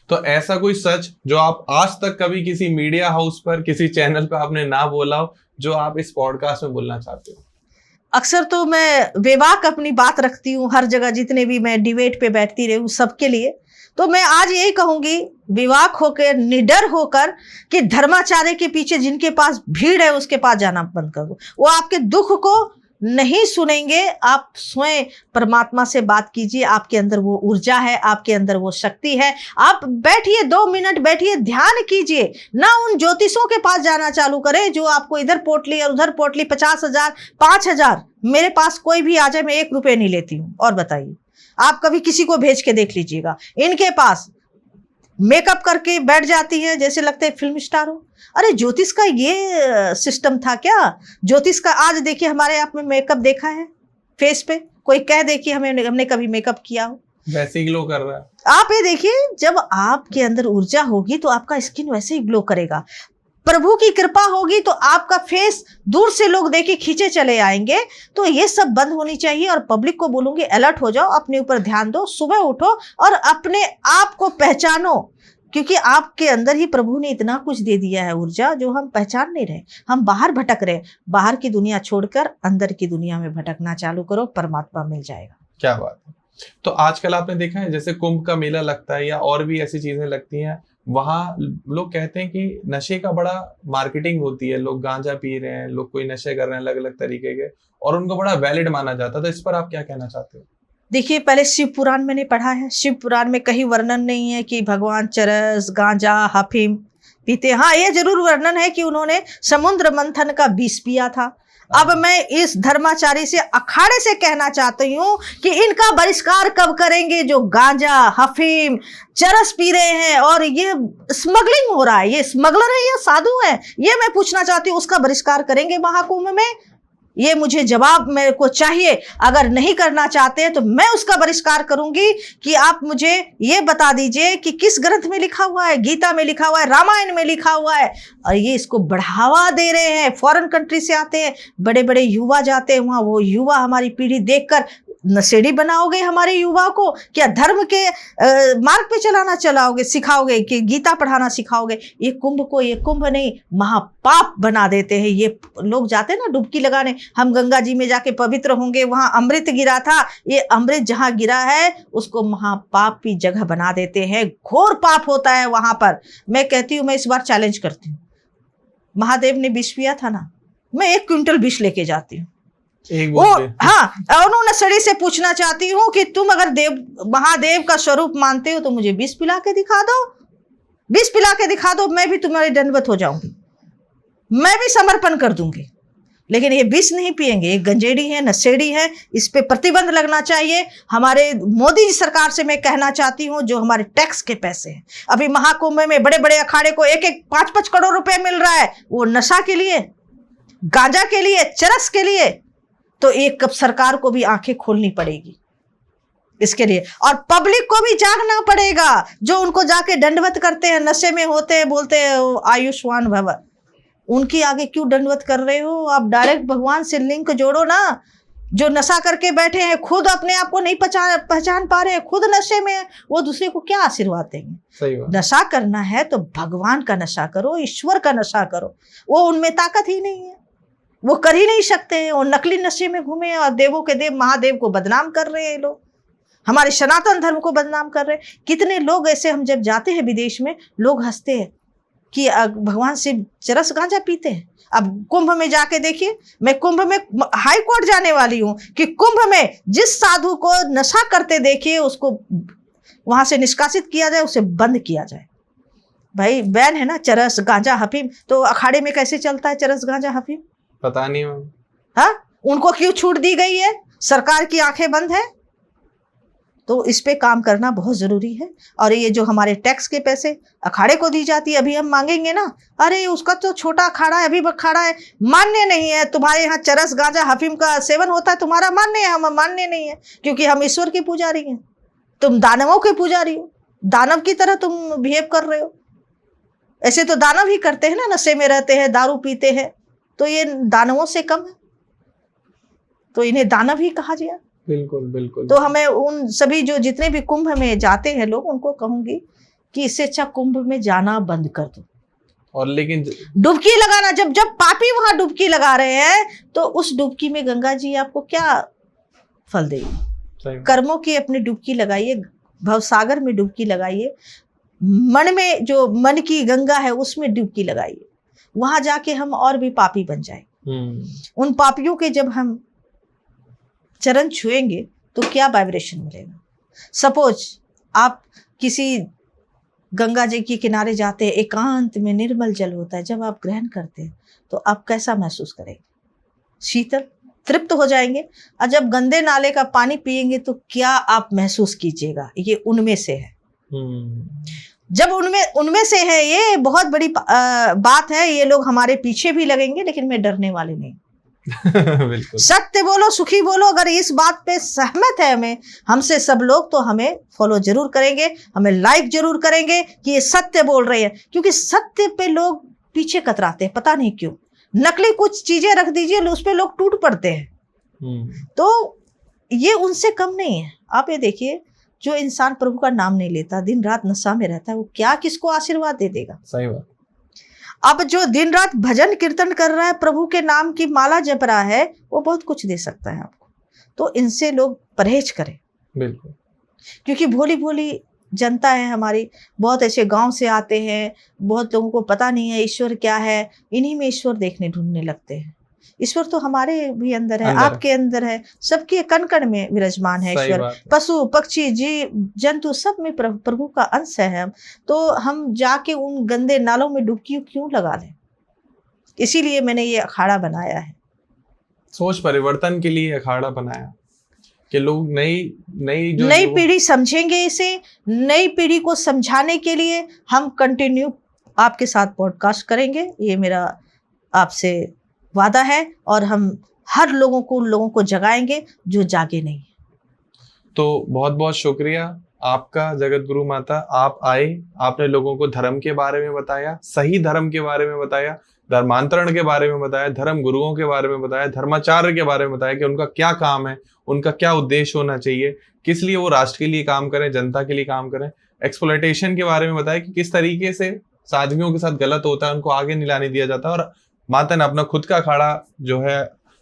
तो ऐसा कोई सच जो आप आज तक कभी किसी मीडिया हाउस पर, किसी चैनल पर आपने ना बोला हो, जो आप इस पॉडकास्ट में बोलना चाहते हो? अक्सर तो मैं बेबाक अपनी बात रखती हूँ हर जगह, जितने भी मैं डिबेट पे बैठती रही हूँ सबके लिए। तो मैं आज यही कहूंगी, बेबाक होकर, निडर होकर, कि धर्माचार्य के पीछे जिनके पास भीड़ है उसके पास जाना बंद कर दो। वो आपके दुख को नहीं सुनेंगे। आप स्वयं परमात्मा से बात कीजिए। आपके अंदर वो ऊर्जा है, आपके अंदर वो शक्ति है। आप बैठिए, 2 मिनट बैठिए, ध्यान कीजिए। ना उन ज्योतिषों के पास जाना चालू करें जो आपको इधर पोटली और उधर पोटली 50,000, 5,000। मेरे पास कोई भी आ जाए, मैं 1 रुपये नहीं लेती हूँ। और बताइए, आप कभी किसी को भेज के देख लीजिएगा, इनके पास मेकअप करके बैठ जाती है जैसे लगता है फिल्म स्टार हो। अरे ज्योतिष का ये सिस्टम था क्या? ज्योतिष का आज देखिए, हमारे आप में मेकअप देखा है फेस पे? कोई कह दे कि हमने कभी मेकअप किया हो? वैसे ही ग्लो कर रहा है। आप ये देखिए, जब आपके अंदर ऊर्जा होगी तो आपका स्किन वैसे ही ग्लो करेगा। प्रभु की कृपा होगी तो आपका फेस दूर से लोग देखे खींचे चले आएंगे। तो ये सब बंद होनी चाहिए। और पब्लिक को बोलूंगी, अलर्ट हो जाओ, अपने ऊपर ध्यान दो, सुबह उठो और अपने आप को पहचानो क्योंकि आपके अंदर ही प्रभु ने इतना कुछ दे दिया है, ऊर्जा, जो हम पहचान नहीं रहे। हम बाहर भटक रहे। बाहर की दुनिया छोड़कर अंदर की दुनिया में भटकना चालू करो, परमात्मा मिल जाएगा। क्या बात है। तो आजकल आपने देखा है जैसे कुंभ का मेला लगता है या और भी ऐसी चीजें लगती हैं, वहां लोग कहते हैं कि नशे का बड़ा मार्केटिंग होती है, लोग गांजा पी रहे हैं, लोग कोई नशे कर रहे हैं अलग अलग तरीके के, और उनको बड़ा वैलिड माना जाता है। तो इस पर आप क्या कहना चाहते हो? देखिए, पहले शिव पुराण मैंने पढ़ा है। शिव पुराण में कहीं वर्णन नहीं है कि भगवान चरस, गांजा, हफीम पीते। हाँ, ये जरूर वर्णन है कि उन्होंने समुद्र मंथन का विष पिया था। अब मैं इस धर्माचारी से, अखाड़े से कहना चाहती हूँ कि इनका बहिष्कार कब करेंगे जो गांजा, हफीम, चरस पी रहे हैं और ये स्मगलिंग हो रहा है। ये स्मगलर है या साधु है, ये मैं पूछना चाहती हूँ। उसका बहिष्कार करेंगे महाकुंभ में? ये मुझे जवाब मेरे को चाहिए। अगर नहीं करना चाहते तो मैं उसका बहिष्कार करूंगी कि आप मुझे ये बता दीजिए कि किस ग्रंथ में लिखा हुआ है, गीता में लिखा हुआ है, रामायण में लिखा हुआ है। और ये इसको बढ़ावा दे रहे हैं। फॉरेन कंट्री से आते हैं, बड़े बड़े युवा जाते हैं वहाँ, वो युवा हमारी पीढ़ी देखकर नशेड़ी बनाओगे हमारे युवा को? क्या धर्म के मार्ग पे चलाओगे, सिखाओगे कि गीता पढ़ाना सिखाओगे? ये कुंभ को, ये कुंभ नहीं, महापाप बना देते हैं। ये लोग जाते हैं ना डुबकी लगाने, हम गंगा जी में जाके पवित्र होंगे, वहां अमृत गिरा था, ये अमृत जहां गिरा है उसको महापाप की जगह बना देते हैं। घोर पाप होता है वहां पर। मैं कहती हूँ, मैं इस बार चैलेंज करती हूँ, महादेव ने विष पिया था ना, मैं 1 क्विंटल विष लेके जाती हूँ। हाँ, उन्होंने नशेड़ी से पूछना चाहती हूँ कि तुम अगर महादेव का स्वरूप मानते हो तो मुझे विष पिला के दिखा दो, विष पिला के दिखा दो, मैं भी तुम्हारी दंडवत हो जाऊंगी, मैं भी समर्पण कर दूंगी। लेकिन ये विष नहीं पिएंगे, ये गंजेड़ी है, नशेड़ी है, इस पे प्रतिबंध लगना चाहिए। हमारे मोदी जी सरकार से मैं कहना चाहती हूँ, जो हमारे टैक्स के पैसे हैं, अभी महाकुंभ में बड़े बड़े अखाड़े को 1-1, 5-5 करोड़ रुपए मिल रहा है, वो नशा के लिए, गांजा के लिए, चरस के लिए। तो एक कब सरकार को भी आंखें खोलनी पड़ेगी इसके लिए, और पब्लिक को भी जागना पड़ेगा। जो उनको जाके दंडवत करते हैं, नशे में होते हैं, बोलते हैं आयुष्मान भव, उनकी आगे क्यों दंडवत कर रहे हो? आप डायरेक्ट भगवान से लिंक जोड़ो ना। जो नशा करके बैठे हैं, खुद अपने आप को नहीं पहचान पा रहे हैं, खुद नशे में है, वो दूसरे को क्या आशीर्वाद देंगे? सही बात। नशा करना है तो भगवान का नशा करो, ईश्वर का नशा करो। वो उनमें ताकत ही नहीं है, वो कर ही नहीं सकते हैं। वो नकली नशे में घूमे और देवों के देव महादेव को बदनाम कर रहे हैं लोग, हमारे सनातन धर्म को बदनाम कर रहे हैं। कितने लोग ऐसे, हम जब जाते हैं विदेश में, लोग हंसते हैं कि भगवान शिव चरस गांजा पीते हैं। अब कुंभ में जाके देखिए, मैं कुंभ में हाई कोर्ट जाने वाली हूँ कि कुंभ में जिस साधु को नशा करते देखिए उसको वहां से निष्कासित किया जाए, उसे बंद किया जाए। भाई बैन है ना चरस, गांजा, हफीम। तो अखाड़े में कैसे चलता है चरस, गांजा, हफीम? पता नहीं। हाँ, उनको क्यों छूट दी गई है? सरकार की आंखें बंद है। तो इस पे काम करना बहुत जरूरी है। और ये जो हमारे टैक्स के पैसे अखाड़े को दी जाती है, अभी हम मांगेंगे ना, अरे उसका तो छोटा अखाड़ा है, अभी अखाड़ा है, मान्य नहीं है। तुम्हारे यहाँ चरस, गांजा, हफीम का सेवन होता है, तुम्हारा मान्य है, हम मान्य नहीं है, क्योंकि हम ईश्वर की पुजारी हैं। तुम दानवों के पुजारी हो, दानव की तरह तुम बिहेव कर रहे हो। ऐसे तो दानव ही करते हैं ना, नशे में रहते हैं, दारू पीते हैं, तो ये दानवों से कम है, तो इन्हें दानव ही कहा गया। बिल्कुल बिल्कुल। तो हमें उन सभी जो जितने भी कुंभ में जाते हैं लोग, उनको कहूंगी कि इससे अच्छा कुंभ में जाना बंद कर दो। और लेकिन डुबकी लगाना, जब पापी वहां डुबकी लगा रहे हैं, तो उस डुबकी में गंगा जी आपको क्या फल देगी? कर्मों की अपनी डुबकी लगाइए, भवसागर में डुबकी लगाइए, मन में जो मन की गंगा है उसमें डुबकी लगाइए। वहां जाके हम और भी पापी बन जाए। उन पापियों के जब हम चरण छुएंगे तो क्या वाइब्रेशन मिलेगा? सपोज आप किसी गंगा जी के किनारे जाते हैं, एकांत में निर्मल जल होता है, जब आप ग्रहण करते हैं तो आप कैसा महसूस करेंगे? शीतल, तृप्त हो जाएंगे। और जब गंदे नाले का पानी पिएंगे तो क्या आप महसूस कीजिएगा? ये उनमें से है। जब उनमें से है, ये बहुत बड़ी बात है। ये लोग हमारे पीछे भी लगेंगे, लेकिन मैं डरने वाली नहीं। बिल्कुल। सत्य बोलो, सुखी बोलो। अगर इस बात पे सहमत है हमसे सब लोग, तो हमें फॉलो जरूर करेंगे, हमें लाइक जरूर करेंगे कि ये सत्य बोल रहे हैं। क्योंकि सत्य पे लोग पीछे कतराते हैं, पता नहीं क्यों। नकली कुछ चीजें रख दीजिए, उस पे लोग टूट पड़ते हैं। तो ये उनसे कम नहीं है। आप ये देखिए जो इंसान प्रभु का नाम नहीं लेता, दिन रात नशा में रहता है, वो क्या किसको आशीर्वाद दे देगा? सही बात। अब जो दिन रात भजन कीर्तन कर रहा है, प्रभु के नाम की माला जप रहा है, वो बहुत कुछ दे सकता है आपको। तो इनसे लोग परहेज करें, बिल्कुल। क्योंकि भोली भोली जनता है हमारी, बहुत ऐसे गांव से आते हैं, बहुत लोगों को पता नहीं है ईश्वर क्या है, इन्हीं में ईश्वर देखने ढूंढने लगते हैं। ईश्वर तो हमारे भी अंदर है, आपके अंदर है, सबके कण कण में विराजमान है ईश्वर। पशु पक्षी जीव जंतु सब में प्रभु का अंश है हम। तो हम जाके उन गंदे नालों में डुबकी क्यों लगा लें? इसीलिए मैंने ये अखाड़ा बनाया है, सोच परिवर्तन के लिए अखाड़ा बनाया कि लोग नई पीढ़ी समझेंगे इसे। नई पीढ़ी को समझाने के लिए हम कंटिन्यू आपके साथ पॉडकास्ट करेंगे, ये मेरा आपसे वादा है। और हम हर उन लोगों को जगाएंगे जो जागे नहीं। तो बहुत बहुत शुक्रिया आपका जगत गुरु माता, आप आए, आपने लोगों को धर्म के बारे में बताया, सही धर्म के बारे में बताया, धर्मांतरण के बारे में बताया, धर्म गुरुओं के बारे में बताया, धर्माचार्य के बारे में बताया कि उनका क्या काम है, उनका क्या उद्देश्य होना चाहिए, किस लिए वो राष्ट्र के लिए काम करें, जनता के लिए काम करें। एक्सप्लॉयटेशन के बारे में बताया कि किस तरीके से साधुओं के साथ गलत होता है, उनको आगे नहीं लाने दिया जाता। और माता ने अपना खुद का अखाड़ा जो है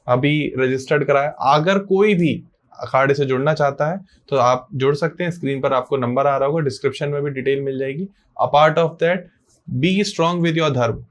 अभी रजिस्टर्ड कराया। अगर कोई भी अखाड़े से जुड़ना चाहता है तो आप जुड़ सकते हैं, स्क्रीन पर आपको नंबर आ रहा होगा, डिस्क्रिप्शन में भी डिटेल मिल जाएगी। Apart of that, be strong with your धर्म,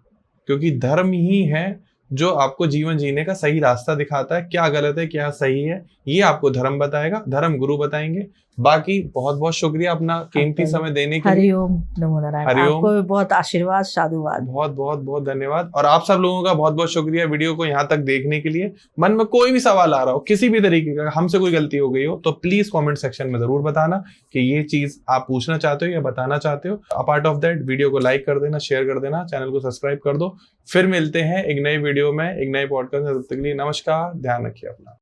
क्योंकि धर्म ही है जो आपको जीवन जीने का सही रास्ता दिखाता है। क्या गलत है क्या सही है ये आपको धर्म बताएगा, धर्म गुरु बताएंगे। बाकी बहुत बहुत शुक्रिया अपना कीमती समय देने के लिए। हरिओम नमो नारायण। आपको भी बहुत आशीर्वाद, साधुवाद, बहुत बहुत बहुत धन्यवाद। और आप सब लोगों का बहुत बहुत शुक्रिया वीडियो को यहाँ तक देखने के लिए। मन में कोई भी सवाल आ रहा हो, किसी भी तरीके का, हमसे कोई गलती हो गई हो, तो प्लीज कमेंट सेक्शन में जरूर बताना कि ये चीज आप पूछना चाहते हो या बताना चाहते हो। अपार्ट ऑफ दैट, वीडियो को लाइक कर देना, शेयर कर देना, चैनल को सब्सक्राइब कर दो। फिर मिलते हैं एक नए वीडियो में, एक नए पॉडकास्ट में। तब तक के लिए नमस्कार, ध्यान रखिए अपना।